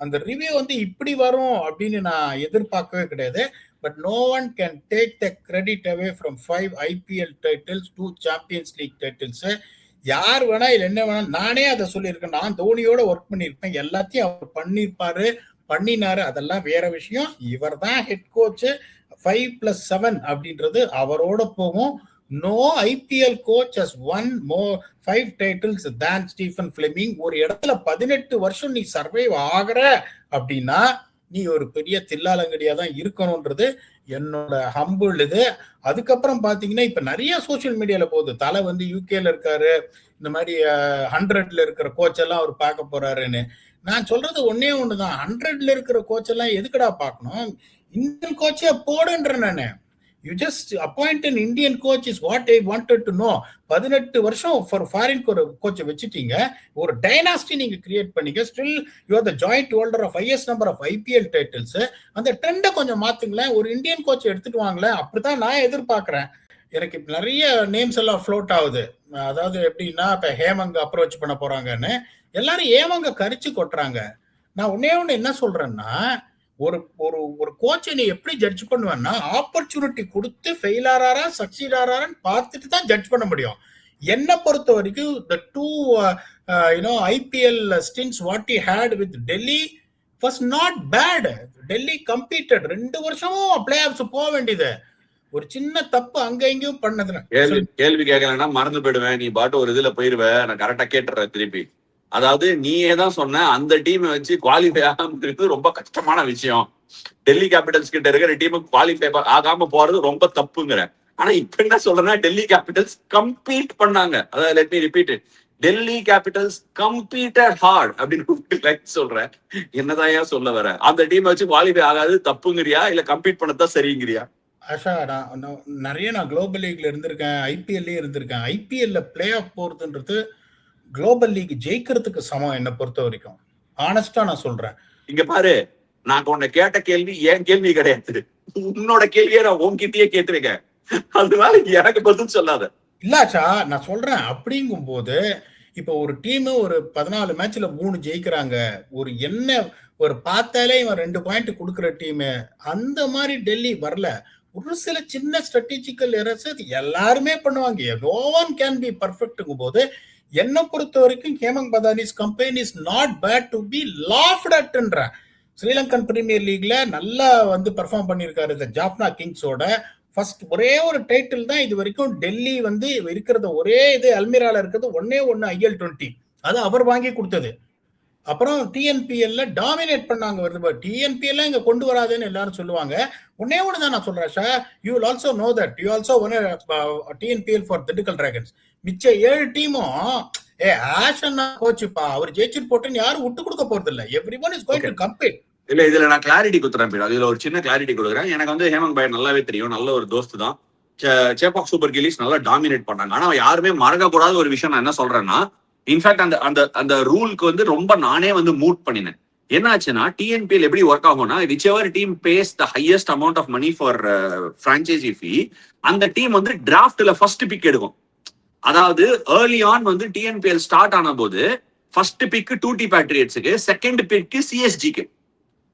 அந்த ரிவ்யூ வந்து இப்படி வரும் அப்படின்னு நான் எதிர்பார்க்கவே கிடையாது. But no one can take the credit away from 5 IPL titles, 2 champions league titles. யார் வேணா இல்லை என்ன வேணா, நானே அதை சொல்லியிருக்கேன். நான் தோனியோட ஒர்க் பண்ணியிருப்பேன், எல்லாத்தையும் அவர் பண்ணியிருப்பாரு, பண்ணினாரு, அதெல்லாம் வேற விஷயம். இவர் தான் ஹெட் கோச். 5+7 அப்படின்றது அவரோட போகும். No IPL coach has won more 5 titles than Stephen Fleming. ஒரு இடத்துல 18 வருஷம் நீ சர்வைவ் ஆகிற அப்படின்னா நீ ஒரு பெரிய தில்லாலங்கடியா தான் இருக்கணும்ன்றது என்னோட ஹம்பிள் இது. அதுக்கப்புறம் பாத்தீங்கன்னா இப்ப நிறைய சோசியல் மீடியால போகுது, தலை வந்து யூகேல இருக்காரு, இந்த மாதிரி 100ல இருக்கிற கோச் எல்லாம் அவர் பார்க்க போறாருன்னு. நான் சொல்றது ஒன்னே ஒண்ணுதான், 100ல இருக்கிற கோச் எல்லாம் எதுக்குடா பார்க்கணும், இந்தியன் கோச்சே போடுன்ற. நானு you just appoint an Indian coach is what I wanted to know. 18 வருஷம் ஃபார் ஃபாரின் கோச்சை வச்சுட்டீங்க, ஒரு டைனாஸ்டி நீங்க கிரியேட் பண்ணீங்க. Still you are the joint holder of highest number of IPL titles. அந்த ட்ரெண்டை கொஞ்சம் மாத்துங்களேன், ஒரு இந்தியன் கோச்சை எடுத்துட்டு வாங்களேன். அப்படித்தான் நான் எதிர்பார்க்கிறேன். எனக்கு இப்ப நிறைய நேம்ஸ் எல்லாம் ஃப்ளோட் ஆகுது. அதாவது எப்படின்னா இப்ப ஹேமங்க அப்ரோச் பண்ண போறாங்கன்னு எல்லாரும் ஏமங்க கரிச்சு கொட்டுறாங்க. நான் ஒன்னே ஒண்ணு என்ன சொல்றேன்னா, ஒரு ஒரு ஒரு கோச்சை நீ எப்படி ஜட்ஜ் பண்ணுவேன்னா ஆப்பர்ச்சுனிட்டி கொடுத்து ஃபெயில் ஆறாரா சக்சீட் ஆறாரான்னு பார்த்துட்டு தான் ஜட்ஜ் பண்ண முடியும். என்னை பொறுத்த வரைக்கும் the 2 IPL stints what he had with Delhi was not bad. Delhi competed 2 வருஷமும் பிளே ஆஃப்ஸ் போக வேண்டியது. ஒரு சின்ன தப்பு அங்க இங்கேயும் பண்ணதுல கேள்வி கேட்கலன்னா மறந்து போயிடுவேன், நீ பாட்டு ஒரு இதுல போயிருவேன், நான் கரெக்டா கேட்டுறேன் திருப்பி. அதாவது நீயே தான் சொன்ன அந்த டீமை வச்சு குவாலிஃபை ஆகாம ரொம்ப கஷ்டமான விஷயம். டெல்லி கேபிட்டல்ஸ் கிட்ட இருக்கிற டீமுக்கு குவாலிஃபை ஆகாம போறது ரொம்ப தப்புங்கிற. ஆனா இப்ப என்ன சொல்றேன்னா டெல்லி கேபிட்டல்ஸ் கம்பீட் பண்ணாங்க. அதாவது let me repeat it, Delhi Capitals competed hard அப்படின்னு சொல்றேன். என்னதான் சொல்ல வர, அந்த டீமை வச்சு குவாலிஃபை ஆகாது தப்புங்கிறியா இல்ல கம்பீட் பண்ணதான் சரிங்கிறியா? ஆஷா, நான் குளோபல் லீக்ல இருந்திருக்கேன், IPL இருந்திருக்கேன். IPL பிளே ஆஃப் போறதுன்றது குளோபல் லீக் ஜெயிக்கிறதுக்கு சமம் என்ன பொறுத்த வரைக்கும். ஆனஸ்டா நான் சொல்றேன். இங்க பாரு, நான் உன்னை கேட்ட கேள்வி என் கேள்வி கிடையாது, உன்னோட கேள்வியை நான் உன்கிட்டயே கேட்டிருக்கேன். அதனால எனக்கு பதில் சொல்லாத. இல்லாச்சா, நான் சொல்றேன். அப்படிங்கும் போது இப்ப ஒரு டீம் ஒரு 14 மேட்ச்ல 3 ஜெயிக்கிறாங்க, ஒரு பார்த்தாலே இவன் 2 பாயிண்ட் கொடுக்குற டீம், அந்த மாதிரி டெல்லி வரல. ஒரு சில சின்ன ஸ்ட்ராட்டஜிக்கல் எரர்ஸ் எல்லாருமே பண்ணுவாங்க. நோ ஒன் கேன் பி பர்ஃபெக்ட்ங்கும் போது என்னை பொறுத்த வரைக்கும் Hemang பதானிஸ் company is not bad to be loft அட்ன்ற. Sri Lankan premier லீக்ல நல்லா வந்து பெர்ஃபார்ம் பண்ணியிருக்காரு. இந்த ஜாப்னா கிங்ஸோட ஃபர்ஸ்ட் ஒரே ஒரு டைட்டில் தான் இது வரைக்கும் டெல்லி வந்து இருக்கிறது. ஒரே இது அல்மிரால இருக்கிறது ஒன்னே ஒன்னு IL20, அது அவர் வாங்கி கொடுத்தது. அப்புறம் TNPL டாமினேட் பண்ணாங்க. வருது TNPL இங்க கொண்டு வராதுன்னு எல்லாரும் சொல்லுவாங்க. ஒன்னே ஒன்று தான் நான் சொல்றேன் sir, you will also know that you also one TNPL for Dindigul dragons. மிச்ச 7 டீமும் ஆஷன்னா கோச்சுப்பா, அவர் ஜெயிச்சுட்டு போட்டுன்னு யாரும் விட்டு கொடுக்க போறது இல்ல. Everyone is going to compete. இல்ல இதுல நான் கிளாரிட்டி கொடுத்துறேன். இதுல ஒரு சின்ன கிளாரிட்டி கொடுக்குறேன். எனக்கு வந்து ஹேமங் பாய் நல்லாவே தெரியும், நல்ல ஒரு தோஸ்து தான். சேப்பாக் சூப்பர் கில்லிஸ் நல்லா டாமினேட் பண்ணாங்க. ஆனா யாருமே மறக்க கூடாத ஒரு விஷயம் நான் என்ன சொல்றேன்னா, இன்ஃபேக்ட் அந்த அந்த அந்த ரூலுக்கு வந்து ரொம்ப நானே வந்து மூட் பண்ணினேன். என்ன ஆச்சுன்னா TNPL எப்படி ஒர்க் ஆகும்னா, whichever team pays the highest amount of money for franchise fee, அந்த டீம் வந்து டிராஃப்ட்ல ஃபர்ஸ்ட் பிக் எடுக்கும். அதாவது ஏர்லி ஆன் வந்து TNPL ஸ்டார்ட் ஆன போது ஃபர்ஸ்ட் பிக் 2T பேட்ரியட்ஸுக்கு, செகண்ட் பிக் CSGக்கு,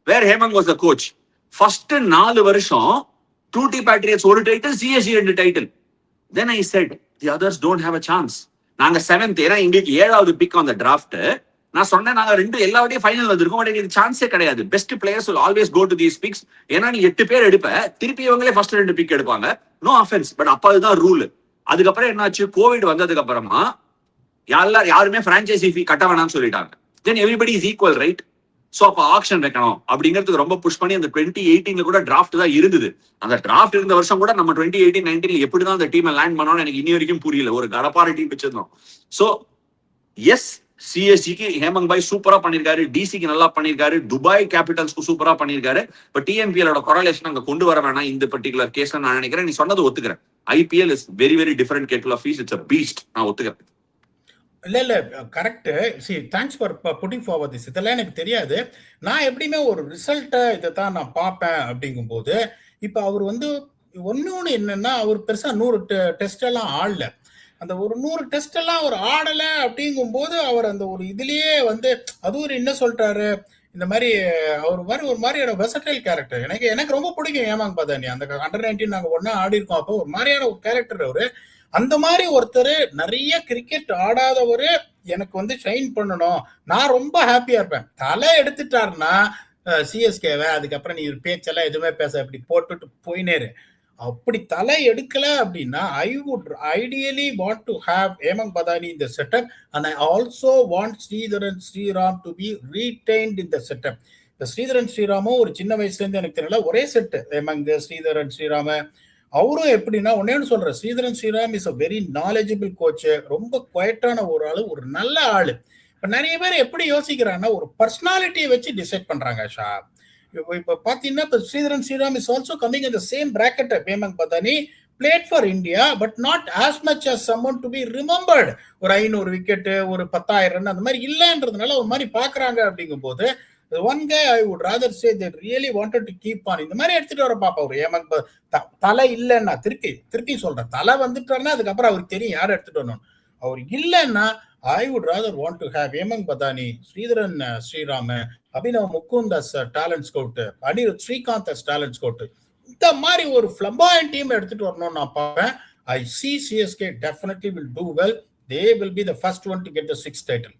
where Hemang was the coach. First 4 வருஷம் 2T பேட்ரியட்ஸ் ஒரு title, CSG 2 title. Then I said the others don't have a chance. நாங்க 7th, ஏன்னா எங்களுக்கு 7வது பிக் அந்த டிராஃப்ட். நான் சொன்னேன் நாங்க 2 எல்லாவற்றையும் ஃபைனல் வந்திருக்கோம், பட் எங்களுக்கு சான்ஸே கிடையாது. Best players will always go to these picks. ஏன்னா நீ 8 பேர் எடுப்ப, திருப்பி இவங்களே ஃபர்ஸ்ட் 2 பிக் எடுப்பாங்க. நோ அஃபென்ஸ், பட் அப்ப அதுதான் ரூல். அதுக்கப்புறம் என்னாச்சு, கோவிட் வந்ததுக்கு அப்புறமா யாருமே பிரான்ச்சைசி ஃபீ கட்ட வேணாம்னு சொல்லிட்டாங்க. Then everybody is equal, right? So அப்ப ஆக்ஷன் வைக்கணும் அப்படிங்கிறதுக்கு ரொம்ப புஷ் பண்ணி அந்த 2018 கூட டிராஃப்ட் தான் இருந்தது. அந்த டிராஃப்ட் இருந்த வருஷம் கூட நம்ம 2018-19 எப்படிதான் அந்த டீமை லேண்ட் பண்ணோம்னு எனக்கு இனி வரைக்கும் புரியல. ஒரு கடப்பார டீம் வச்சிருந்தோம். சோ எஸ், சிஎஸ்சிக்கு ஹேமங் பாய் சூப்பரா பண்ணிருக்காரு, டிசிக்கு நல்லா பண்ணிருக்காரு, துபாய் கேபிட்டல்ஸ்க்கு சூப்பரா பண்ணிருக்காரு. பட் டிஎம்பிஎலோட கொரலேஷன் அங்க கொண்டு வர வேணாம் இந்த பர்டிகுலர் கேஸ்ல நான் நினைக்கிறேன். நீ சொன்னது ஒத்துக்கிறேன். IPL is very very different kettle of fish. It's a beast. நான் ஒத்துக்கிறேன். இல்ல correct. See thanks for putting forward this. இதெல்லாம் எனக்கு தெரியாது. நான் எப்படியுமே ஒரு ரிசல்ட்டை இதை தான் நான் பார்ப்பேன். அப்படிங்கும்போது இப்போ அவர் வந்து ஒன்னொன்று என்னன்னா, அவர் பெருசா 100 டெஸ்ட் எல்லாம் ஆடல. அந்த ஒரு 100 டெஸ்ட் எல்லாம் அவர் ஆடல அப்படிங்கும்போது அவர் அந்த ஒரு இதுலயே வந்து அதுவும் என்ன சொல்லிட்டாரு, இந்த மாதிரி அவர் மாதிரி ஒரு மாதிரியான வெசடைல் கேரக்டர். எனக்கு ரொம்ப பிடிக்கும் ஹேமங் பதானி. அந்த அண்டர்-19 நாங்க ஒன்னா ஆடி இருக்கோம். அப்போ ஒரு மாதிரியான ஒரு கேரக்டர் அவரு. அந்த மாதிரி ஒருத்தர் நிறைய கிரிக்கெட் ஆடாதவரு எனக்கு வந்து ஷைன் பண்ணணும், நான் ரொம்ப ஹாப்பியா இருப்பேன். தலை எடுத்துட்டாருன்னா சிஎஸ்கேவை, அதுக்கப்புறம் நீ பேச்செல்லாம் எதுவுமே பேச அப்படி போட்டுட்டு போயினேரு. அப்படி தலை எடுக்கல அப்படின்னா I would ideally want to have Hemang Badani இந்த setup and I also want Sridharan Sriram to be retained இந்த செட்டப். இந்த ஸ்ரீதரன் ஸ்ரீராமும் ஒரு சின்ன வயசுல இருந்து எனக்கு தெரியல, ஒரே செட்டு ஹேமங் ஸ்ரீதரன் ஸ்ரீராம. அவரும் எப்படின்னா ஒன்னேன்னு சொல்றேன், Sridharan Sriram is a very knowledgeable coach. ரொம்ப குவைட்டான ஒரு ஆளு, ஒரு நல்ல ஆளு. இப்ப நிறைய பேர் எப்படி யோசிக்கிறாங்கன்னா ஒரு பர்சனாலிட்டியை வச்சு டிசைட் பண்றாங்க ஷா. இப்ப பாத்தீங்கன்னா இப்ப Sridharan Sriram is also coming in the same bracket Hemang Badani. played for India but not as much as someone to be remembered. ஒரு 500 விக்கெட், ஒரு 10,000 ரன் அந்த மாதிரி இல்லன்றதுனால ஒரு மாதிரி பாக்குறாங்க. அப்படிங்கும்போது one guy I would rather say they really wanted to keep on. இந்த மாதிரி எடுத்துட்டு வர பாப்பா ஒரு ஹேமங் தலை இல்லைன்னா, திருப்பி சொல்றேன், தலை வந்துட்டாருன்னா அதுக்கப்புறம் அவருக்கு தெரியும் யார் எடுத்துட்டு வரணும். அவர் இல்லைன்னா I would rather want to have Hemang Badauni, Sridharan Srirama, Abhinav Mukund as talent scout, Anirudh Srikanth as talent scout. இந்த மாதிரி ஒரு ஃபிளம்பாயன்ட் டீம் எடுத்துட்டு வரணும்னு நான் பார்ப்பேன். I see CSK definitely will do well. They will be the first one to get the 6th title.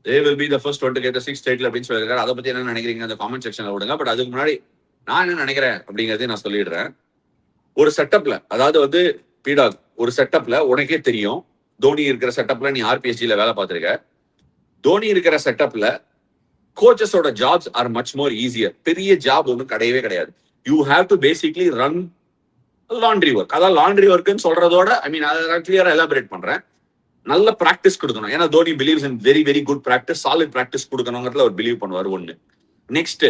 They will be the first one to get the 6th title அப்படின்னு சொல்லியிருக்காரு. அதை பத்தி என்ன நினைக்கிறீங்க அந்த காமெண்ட் செக்ஷன்ல விடுங்க. பட் அதுக்கு முன்னாடி நான் என்ன நினைக்கிறேன் அப்படிங்கறதையும் நான் சொல்லிடுறேன். ஒரு செட்டப்ல, அதாவது வந்து பீடாக், ஒரு செட்டப்ல உனக்கே தெரியும், தோனி இருக்கிற செட்டப்ல நீ ஆர்பிஎஸ்ஜில வேலை பார்த்திருக்க. தோனி இருக்கிற செட்டப்ல கோச்சஸோட jobs are much more easier. பெரிய ஜாப் ஒன்றும் கிடையவே கிடையாது. You have to basically run laundry work. அதாவது லாண்ட்ரி ஒர்க்னு சொல்றதோட அதை கிளியரா எலாபரேட் பண்றேன். நல்ல பிராக்டிஸ் கொடுக்கணும். ஏன்னா Dhoni believes in very very good practice, solid practice கொடுக்கணுங்கிறதுல அவர் பிலீவ் பண்ணுவார். ஒண்ணு. நெக்ஸ்ட்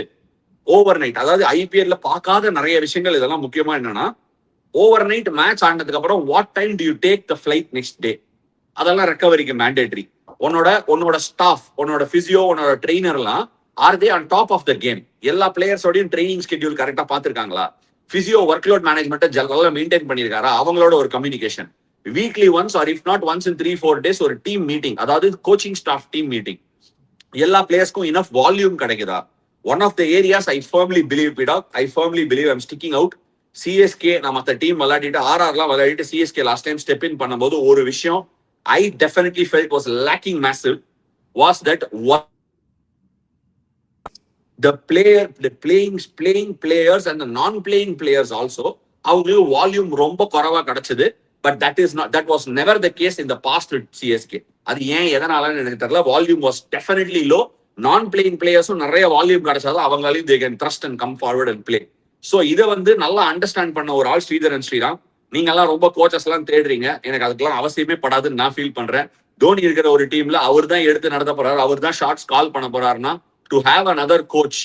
ஓவர் நைட், அதாவது ஐபிஎல்ல பார்க்காத நிறைய விஷயங்கள் இதெல்லாம். முக்கியமா என்னன்னா ஓவர் நைட் மேட்ச் ஆனதுக்கு அப்புறம் what time do you take the flight next day, அதெல்லாம் ரெக்கவரிக்கு மேண்டேட்டரி. உன்னோட ஸ்டாஃப், உன்னோட பிசியோ, உன்னோட ட்ரெயினர்லாம் are they on top of the game? எல்லா பிளேயர்ஸோடையும் ட்ரைனிங் ஸ்கெட்யூல் கரெக்டா பாத்துருக்காங்களா? பிசியோ ஒர்க் லோட் மேனேஜ்மெண்ட் நல்லா மெயின்டைன் பண்ணிருக்காரா? அவங்களோட ஒரு communication weekly once or if not once in 3-4 days ஒரு டீம் மீட்டிங், அதாவது கோச்சிங் ஸ்டாஃப் டீம் மீட்டிங். எல்லா பிளேயர்ஸ்க்கும் இனஃப் வால்யூம் கிடைக்குதா? One of the areas I firmly believe PDogg, I firmly believe I'm sticking out. CSK நான் மற்ற டீம் விளையாடிட்டு ஆர்ஆர்லாம் விளையாடிட்டு CSK last time step in பண்ணும்போது ஒரு விஷயம் I definitely felt was lacking massive was that the playing players and the non-playing players also அவங்களுக்கு வால்யூம் ரொம்ப குறைவா கிடைச்சது. But that was never the case in the past with CSK. அது ஏன் எதனாலன்னு எனக்கு தெரியல. Volume was definitely low. non-playing players-உம் நிறைய volume கிடைச்சாதான் அவங்களாலையும் they can trust and come forward and play. So இதை வந்து நல்லா அண்டர்ஸ்டாண்ட் பண்ண ஒரு ஆள் ஸ்ரீதரன் ஸ்ரீராம். நீங்க எல்லாம் ரொம்ப கோச்சஸ் எல்லாம் தேடுறீங்க, எனக்கு அதுக்கெல்லாம் அவசியமே படாதுன்னு நான் ஃபீல் பண்றேன். தோனி இருக்கிற ஒரு டீம்ல அவர் தான் எடுத்து நடத்த போறாரு, அவர் தான் ஷார்ட்ஸ் கால் பண்ண போறாருன்னா டு ஹேவ் another கோச்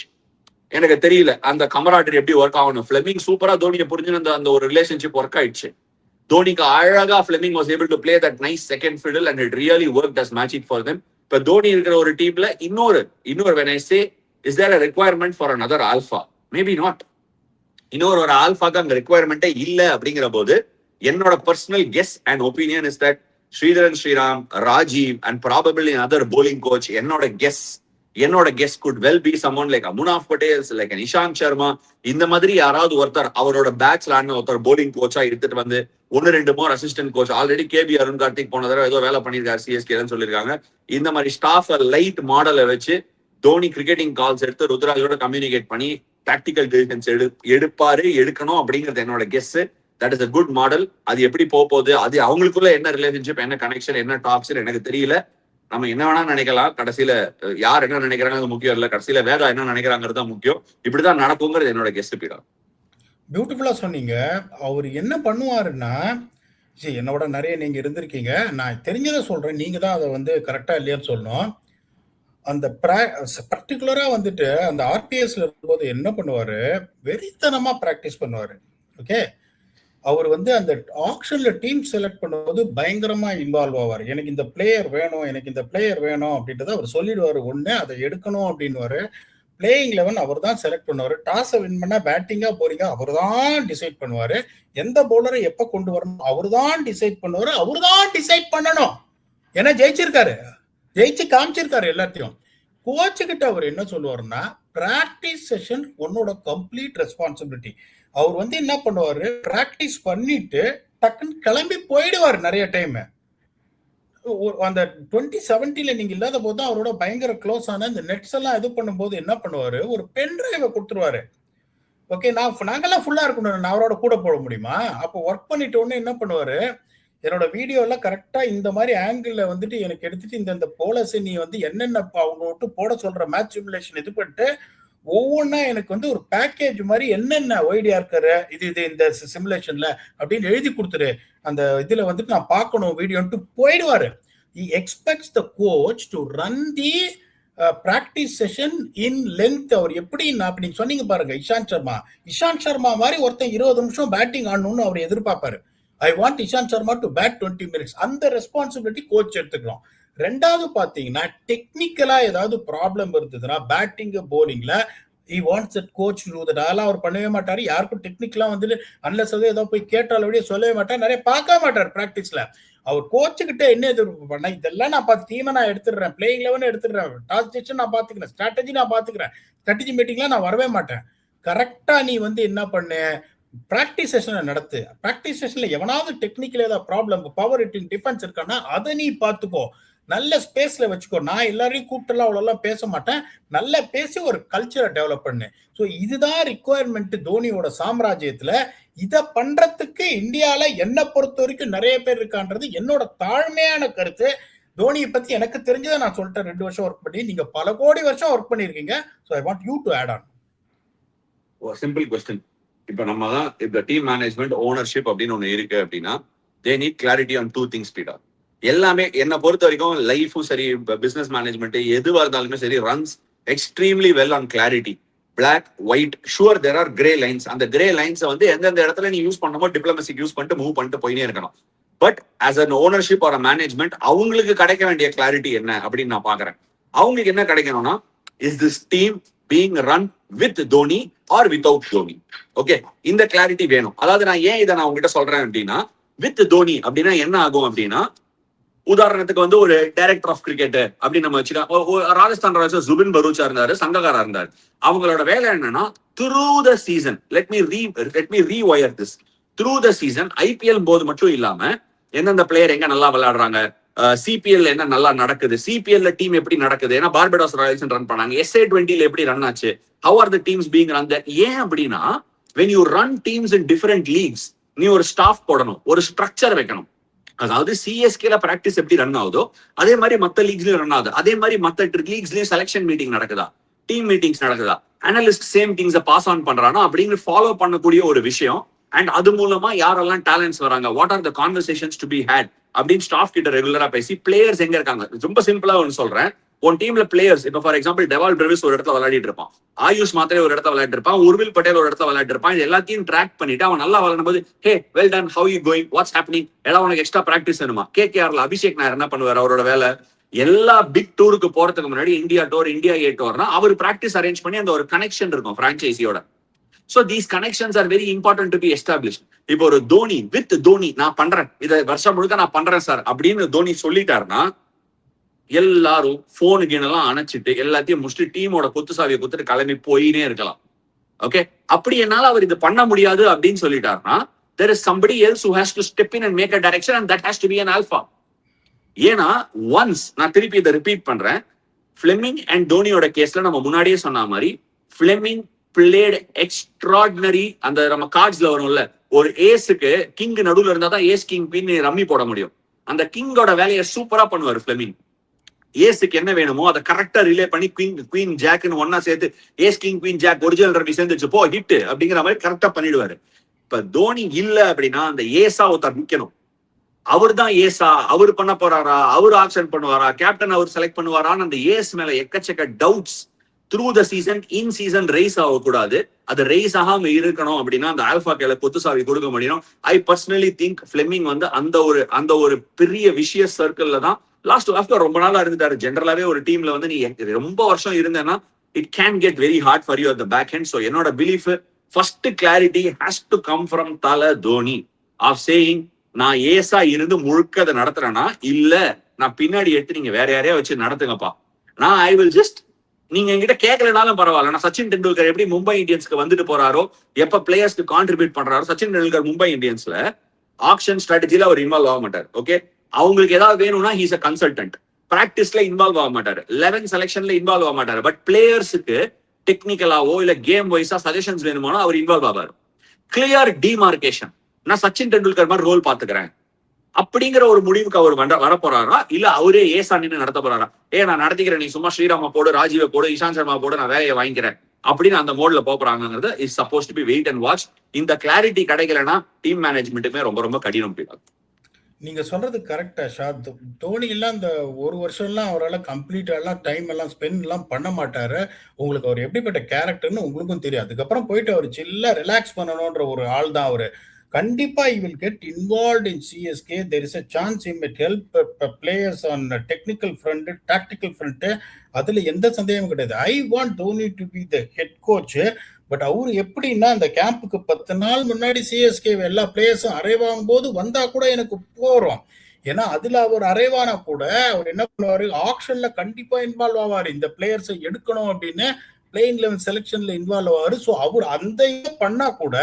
எனக்கு தெரியல அந்த கமராடரி எப்படி ஒர்க் ஆகணும். ஃபிளெமிங் சூப்பரா தோனியை புரிஞ்சுன்னு அந்த ஒரு ரிலேஷன்ஷிப் ஒர்க் ஆயிடுச்சு. தோனிக்கு அழகா Fleming was able to play that nice second fiddle and it really worked as magic for them. இப்ப தோனி இருக்கிற ஒரு டீம்ல இன்னொரு when I say is there a requirement for another alpha? Maybe not. இன்னொரு ஆல்பாக்கு அங்க ரெக்வயர்மெண்டே இல்ல. அப்படிங்கிற போது என்னோட personal guess and opinion is that Sridharan Sriram, Rajeev and probably other bowling coach, என்னோட guess could well be someone like Munaf Patel, like Nishant Sharma. இந்த மாதிரி யாராவது ஒருத்தர் அவரோட பேட்ஸ்ல ஆன ஒருத்தர் bowling கோச்சா எடுத்துட்டு வந்து 1-2 more assistant coach. Already KB Arun Karthik போன தடவை ஏதோ வேலை பண்ணிருக்காரு சிஎஸ்கேன்னு சொல்லியிருக்காங்க. இந்த மாதிரி ஸ்டாஃப் லைட் மாடலை வச்சு தோனி கிரிக்கெட்டிங் கால்ஸ் எடுத்து ருத்ராஜோட கம்யூனிகேட் பண்ணி டாக்டிக்கல் டிசிஷன்ஸ் எடுக்கணும் அப்படிங்கிறது என்னோட guess. That is a good model. அது எப்படி போகுது, அது அவங்களுக்குள்ள என்ன ரிலேஷன்ஷிப், என்ன கனெக்ஷன், என்ன டாக்ஸ் எனக்கு தெரியல. நம்ம என்ன வேணா நினைக்கலாம், கடைசியில யார் என்ன நினைக்கிறாங்க அது முக்கியம் இல்ல, கடைசியில வேதா என்ன நினைக்கிறாங்கிறது தான் முக்கியம். இப்படிதான் நடக்குங்கிறது என்னோட கெஸ்ட் பீடா. பியூட்டிஃபுல்லா சொன்னீங்க. அவர் என்ன பண்ணுவாருன்னா, என்னோட நிறைய நீங்க இருந்திருக்கீங்க, நான் தெரிஞ்சதை சொல்றேன், நீங்க தான் அதை வந்து கரெக்டா இல்லையான்னு சொல்லணும். அந்த பர்டிகுலரா வந்துட்டு அந்த ஆர்பிஎஸ்ல இருக்கும்போது என்ன பண்ணுவாரு, வெறித்தனமா பிராக்டிஸ் பண்ணுவாரு. ஓகே, அவர் வந்து அந்த ஆக்ஷன்ல டீம் செலக்ட் பண்ணும்போது பயங்கரமா இன்வால்வ் ஆவார். எனக்கு இந்த பிளேயர் வேணும், எனக்கு இந்த பிளேயர் வேணும் அப்படின்றத அவர் சொல்லிடுவாரு. ஒண்ணு அதை எடுக்கணும் அப்படின்னுவாரு. பிளேயிங் 11 அவர் தான் செலக்ட் பண்ணுவாரு. டாஸை வின் பண்ணா பேட்டிங்கா போறீங்க அவர் தான் டிசைட் பண்ணுவாரு. எந்த பவுலரை எப்ப கொண்டு வரணும் அவர் தான் டிசைட் பண்ணுவாரு. அவர் தான் டிசைட் பண்ணணும். ஏன்னா ஜெயிச்சிருக்காரு, ஜெயிச்சு காமிச்சிருக்காரு எல்லாத்தையும். கோச்சுக்கிட்ட அவர் என்ன சொல்லுவாருன்னா, பிராக்டிஸ் செஷன் உன்னோட கம்ப்ளீட் ரெஸ்பான்சிபிலிட்டி. அவர் வந்து என்ன பண்ணுவாரு, பிராக்டிஸ் பண்ணிட்டு டக்குன்னு கிளம்பி போயிடுவார் நிறைய டைம். அந்த 2017 நீங்க இல்லாத போது தான் அவரோட பயங்கர க்ளோஸ் ஆன இந்த நெட்ஸ் எல்லாம் இது பண்ணும்போது என்ன பண்ணுவாரு, ஒரு பென் டிரைவை கொடுத்துருவாரு. ஓகே, நாங்கெல்லாம் ஃபுல்லா இருக்கணும், நான் அவரோட கூட போட முடியுமா? அப்போ ஒர்க் பண்ணிட்டு உடனே என்ன பண்ணுவாரு, என்னோட வீடியோ எல்லாம் கரெக்டா இந்த மாதிரி ஆங்கிள் வந்துட்டு எனக்கு எடுத்துட்டு இந்த போலர்ஸ் நீ வந்து என்னென்ன அவங்க விட்டு போட சொல்ற மேட்ச் சிமுலேஷன் இது பண்ணிட்டு ஒவ்வொன்றா எனக்கு வந்து ஒரு பேக்கேஜ் மாதிரி என்னென்ன ஒய்டியா இருக்கிற இது இந்த சிமுலேஷன்ல அப்படின்னு எழுதி கொடுத்துரு, அந்த இதுல வந்துட்டு நான் பார்க்கணும் வீடியோன்ட்டு போயிடுவாரு. He expects the coach to run the practice session in length. அவர் எப்படி நீங்க சொன்னீங்க பாருங்க, இஷாந்த் சர்மா மாதிரி ஒருத்தன் 20 நிமிஷம் பேட்டிங் ஆடணும்னு அவர் எதிர்பார்ப்பாரு. I want Ishant Sharma to bat 20 minutes. அந்த ரெஸ்பான்சிபிலிட்டி கோச் எடுத்துக்கலாம். ரெண்டாவது பாத்தீங்கன்னா, டெக்னிக்கலா ஏதாவது ப்ராப்ளம் இருந்ததுன்னா பேட்டிங் போலிங்ல he wants that coach to do that. அதெல்லாம் அவர் பண்ணவே மாட்டாரு. யாருக்கும் டெக்னிக்கலா வந்துட்டு அன்லஸ் ஏதோ போய் கேட்டாலும் சொல்லவே மாட்டார், நிறைய பார்க்க மாட்டார் பிராக்டிஸ்ல. அவர் கோச்சுக்கிட்ட என்ன எதிர்ப்பு இதெல்லாம் நான் பார்த்து டீமை நான் எடுத்துடுறேன், பிளேயிங் 11 எடுத்துடுறேன், டாஸ் டிசிஷன் நான் பாத்துக்கிறேன், ஸ்ட்ராட்டஜி நான் பாத்துக்கிறேன், ஸ்ட்ராட்டஜி மீட்டிங்லாம் நான் வரவே மாட்டேன். கரெக்டா நீ வந்து என்ன பண்ணு, பிராக்டிஸ் செஷனை நடத்து. பிராக்டிஸ் செஷன்ல எவனாவது டெக்னிக்கல் ஏதாவது ப்ராப்ளம், பவர் ஹிட்டிங் டிஃபென்ஸ் இருக்கான்னா அதை நீ பார்த்துக்கோ, நல்ல ஸ்பேஸ்ல வச்சுக்கோ. நான் எல்லாரையும் கூப்பிட்டுலாம் அவ்வளோலாம் பேச மாட்டேன், நல்ல பேசி ஒரு கல்ச்சரை டெவலப் பண்ணு. ஸோ இதுதான் ரிக்குவயர்மெண்ட் தோனியோட சாம்ராஜ்யத்துல. இதை பண்றதுக்கு இந்தியால என்னை பொறுத்த வரைக்கும் நிறைய பேர் இருக்கான்றது என்னோட தாழ்மையான கருத்து. தோனியை பத்தி எனக்கு தெரிஞ்சதை நான் சொல்லிட்டேன். 2 வருஷம் ஒர்க் பண்ணி, நீங்க பல கோடி வருஷம் ஒர்க் பண்ணிருக்கீங்க. So I want you to add on. Simple question. இப்ப நம்ம தான் இப்ப டீம் மேனேஜ்மெண்ட் ஓனர்ஷிப் அப்படின்னு ஒண்ணு இருக்கு அப்படின்னா, they need clarity on 2 things பீடா. எல்லாமே என்னை பொறுத்த வரைக்கும் லைஃபும் சரி, பிசினஸ் மேனேஜ்மெண்ட் எதுவா இருந்தாலுமே சரி, runs extremely well on clarity. Black white, sure there are grey lines. அந்த கிரே லைன்ஸ் வந்து எந்தெந்த இடத்துல நீ யூஸ் பண்ணமோ டிப்ளமசிக்கு யூஸ் பண்ணிட்டு மூவ் பண்ணிட்டு போயினே இருக்கணும். But as an ownership or management அவங்களுக்கு கிடைக்க வேண்டிய கிளாரிட்டி என்ன அப்படின்னு நான் பாக்குறேன். அவங்களுக்கு என்ன கிடைக்கணும்னா, is this team being run with Dhoni R without Dhoni? Okay, இந்த கிளாரிட்டி வேணும். அதாவது நான் ஏன் இதை நான் உங்ககிட்ட சொல்றேன் அப்படின்னா, வித் தோனி அப்படின்னா என்ன ஆகும் அப்படின்னா, உதாரணத்துக்கு வந்து ஒரு டைரக்டர் ஆஃப் கிரிக்கெட் அப்படின்னு நம்ம வச்சுக்கலாம். ராஜஸ்தான் ராயல்ஸ் ஜுபின் பரூச்சா இருந்தாரு, சங்ககாரா இருந்தாரு. அவங்களோட வேலை என்னன்னா, through the season let me rewire this. Through the season IPL போது மட்டும் இல்லாம எந்தெந்த பிளேயர் எங்க நல்லா விளையாடுறாங்க, சிபிஎல் என்ன நல்லா நடக்குது, சிபிஎல் டீம் எப்படி நடக்குது, ஏன்னா பார்படோஸ் ராயல்ஸ் ரன் பண்ணாங்க, SA20 எப்படி ரன் ஆச்சு, how are the teams being run. ஏன் அப்படின்னா, when you run teams in different leagues, நீ ஒரு ஸ்டாஃப் போடணும், ஒரு ஸ்ட்ரக்சர் வைக்கணும். அதாவது சிஎஸ்கேல பிராக்டிஸ் எப்படி ரன் ஆகுதோ அதே மாதிரி மத்த லீக்ஸ்லயும் ரன் ஆகுது. அதே மாதிரி மத்த லீக்ஸ்லயும் செலக்ஷன் மீட்டிங் நடக்குதா, டீம் மீட்டிங்ஸ் நடக்குதா, அனலிஸ்ட் சேம் திங்ஸை பாஸ் ஆன் பண்றானோ அப்படின்னு ஃபாலோ பண்ணக்கூடிய ஒரு விஷயம். அண்ட் அது மூலமா யாரெல்லாம் டேலண்ட்ஸ் வராங்க, what are the conversations to be had அப்படின்னு ஸ்டாஃப் கிட்ட ரெகுலரா பேசி, பிளேயர்ஸ் எங்க இருக்காங்க. ரொம்ப சிம்பிளா ஒன்று சொல்றேன், உன் டீம்ல பிளேயர்ஸ் இப்ப ஃபார் எக்ஸாம்பிள் டெவால் பிரெவிஸ் ஒரு இடத்துல விளையாடிட்டு இருப்பான், ஆயுஷ் மாத்திரை ஒரு இடத்துல விளையாட்டு இருப்பான், உர்வில் பட்டேல் ஒரு இடத்துல விளையாட்டு இருப்பான். இது எல்லாத்தையும் ட்ராக் பண்ணிட்டு அவன் நல்லா விளையாடும் போது, hey well done, how you going, what's happening, எல்லாம் உனக்கு எக்ஸ்ட்ரா பிராக்டிஸ் வேணுமா? கேகேஆர்ல அபிஷேக் நாயர் என்ன பண்ணுவார், அவரோட வேலை எல்லா பிக் டூருக்கு போறதுக்கு முன்னாடி இந்தியா டூர், இந்தியா ஏ டூர்னா அவர் பிராக்டிஸ் அரேஞ்ச் பண்ணி அந்த ஒரு கனெக்ஷன் இருக்கும் பிரான்ச்சைசியோட. So these connections are very important to be established. இப்போ ஒரு தோனி வித் தோனி நான் பண்றேன், இதை வருஷம் முழுக்க நான் பண்றேன் சார் அப்படின்னு தோனி சொல்லிட்டாருன்னா, எல்லாரும் போனு கீனெல்லாம் அணைச்சிட்டு எல்லாத்தையும் முடிச்சுட்டு டீமோட கொத்து சாவியை குத்துட்டு கிளம்பி போயினே இருக்கலாம். ஓகே, அப்படி என்னால அவர் இது பண்ண முடியாது அப்படின்னு சொல்லிட்டாருன்னா, there is somebody else who has to step in and make a direction and that has to be an alpha. ஏன்னா ஒன்ஸ் நான் திருப்பி இதை ரிப்பீட் பண்றேன், ஃபிளெமிங் அண்ட் தோனியோட கேஸ்ல நம்ம முன்னாடியே சொன்ன மாதிரி, ஃபிளெமிங் played extraordinary, அந்த நம்ம கார்ட்ஸ்ல வரும்ல, ஒரு ஏஸுக்கு கிங் நடுவுல இருந்தா தான் ஏஸ் கிங் குயின் ரம்மி போட முடியும். அந்த கிங்கோட வேலையை சூப்பரா பண்ணுவார் பிளெமிங். ஏஸுக்கு என்ன வேணுமோ அதை கரெக்டா ரிலே பண்ணி குயின் ஜாக்னு ஒன்னா சேர்த்து ace king queen jack original rummy சேர்ந்துச்சு போ ஹிட் அப்படிங்கிற மாதிரி கரெக்டா பண்ணிடுவாரு. இப்ப தோனி இல்ல அப்படின்னா அந்த ஏஸா ஒருத்தர் நிக்கணும். அவர் தான் ஏஸா, அவர் பண்ண போறாரா, அவர் ஆக்ஷன் பண்ணுவாரா, கேப்டன் அவர் செலக்ட் பண்ணுவாரான்னு அந்த ஏஸ் மேல எக்கச்சக்க doubts through the season in season rice ஆகக்கூடாது. அது ரைஸ் ஆகாம இருக்கணும் அப்படின்னா அந்த ஆல்பா கேல கொத்துசாவி கொடுக்க முடியும். ஐ பர்சனலி திங்க் பிளெமிங் வந்து அந்த ஒரு பெரிய விஷய சர்க்கிள்ல தான் லாஸ்ட் ஆஃப்டர் ரொம்ப நாளா இருந்துட்டாரு. ஜென்ரலாவே ஒரு டீம்ல வந்து நீ ரொம்ப வருஷம் இருந்தேன்னா it can get very hard for you at the back hand. So என்னோட belief first clarity has to come from Thala Dhoni of saying நான் ஏசா இருந்து முழுக்க அதை நடத்துறேன்னா இல்ல நான் பின்னாடி எடுத்து நீங்க வேற யாரையா வச்சு நடத்துங்கப்பா. நான் ஐ வில் ஜஸ்ட் நீங்க என்கிட்ட கேட்கலனாலும் பரவாயில்ல. நான் சச்சின் டெண்டுல்கர் எப்படி மும்பை இந்தியன்ஸ்க்கு வந்துட்டு போறாரோ, எப்ப பிளேயர்ஸ்க்கு கான்ட்ரிபியூட் பண்றாரோ, சச்சின் டெண்டுல்கர் மும்பை இந்தியன்ஸ்ல ஆக்ஷன் ஸ்ட்ராட்டஜில அவர் இன்வால்வ் ஆக மாட்டார். ஓகே, அவங்களுக்கு ஏதாவது வேணும்னா ஹீஸ் அ கன்சல்டன்ட். பிராக்டிஸ்ல இன்வால்வ் ஆக மாட்டாரு, 11 செலக்ஷன்ல இன்வால்வ் ஆக மாட்டாரு. பட் பிளேயர்ஸுக்கு டெக்னிக்கலாவோ இல்ல கேம் வைஸா சஜஷன்ஸ் வேணுமானோ அவர் இன்வால்வ் ஆவார். கிளியர் டிமார்கேஷன், நான் சச்சின் டெண்டுல்கர் மாதிரி ரோல் பாத்துக்கிறேன் அப்படிங்கிற ஒரு முடிவுக்கு அவர் வர போறாரா, இல்ல அவரே ஏசா நின்று நடத்த போறாரா? நான் நடத்திக்கிறேன், நீ சும்மா ஸ்ரீராமா போடு, ராஜீவ போடு, இஷாந்த் சர்மா போடு, நான் வேலையை வாங்கிக்கிறேன் அப்படின்னு அந்த மோட்ல போறாங்கிறது is supposed to be wait and watch. இந்த கிளாரிட்டி கிடைக்கலன்னா டீம் மேனேஜ்மெண்ட்டுமே ரொம்ப ரொம்ப கடினம். நீங்க சொல்றது கரெக்டா ஷாத். தோனி எல்லாம் இந்த ஒரு வருஷம் எல்லாம் அவரால் கம்ப்ளீட்டா எல்லாம் டைம் எல்லாம் ஸ்பெண்ட் எல்லாம் பண்ண மாட்டாரு. உங்களுக்கு அவர் எப்படிப்பட்ட கேரக்டர்னு உங்களுக்கும் தெரியும். அதுக்கப்புறம் போயிட்டு அவர் சில்லா ரிலாக்ஸ் பண்ணணும்ன்ற ஒரு ஆள் தான் அவரு. கண்டிப்பா he will get involved in CSK. There is a chance he might help players on technical front, tactical front. அதுல எந்த சந்தேகமும் கிடையாது. I want Dhoni to be the head coach. But அவரு எப்படின்னா அந்த கேம்புக்கு 10 நாள் முன்னாடி சிஎஸ்கே எல்லா பிளேயர்ஸும் அரைவாகும் போது வந்தா கூட எனக்கு போறோம். ஏன்னா அதுல அவர் அரைவானா கூட அவர் என்ன பண்ணுவாரு, ஆக்ஷன்ல கண்டிப்பா இன்வால்வ் ஆவாரு. இந்த பிளேயர்ஸை எடுக்கணும் அப்படின்னு பிளேயிங் 11 செலக்ஷன்ல இன்வால்வ் ஆவாரு. ஸோ அவர் அந்த இது பண்ணா கூட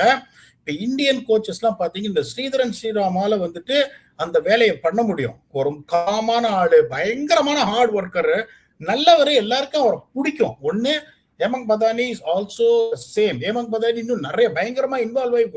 இப்ப இந்தியன் கோச்சஸ் எல்லாம் பாத்தீங்கன்னா இந்த ஸ்ரீதரன் ஸ்ரீராமால வந்துட்டு அந்த வேலையை பண்ண முடியும். ஒரு காமான ஆளு, பயங்கரமான ஹார்ட் ஒர்க்கர், நல்லவரு, எல்லாருக்கும் அவரை பிடிக்கும். ஒண்ணு Hemant Badani is also same. Hemant Badani இன்னும் நிறைய பயங்கரமா இன்வால்வ் ஆகி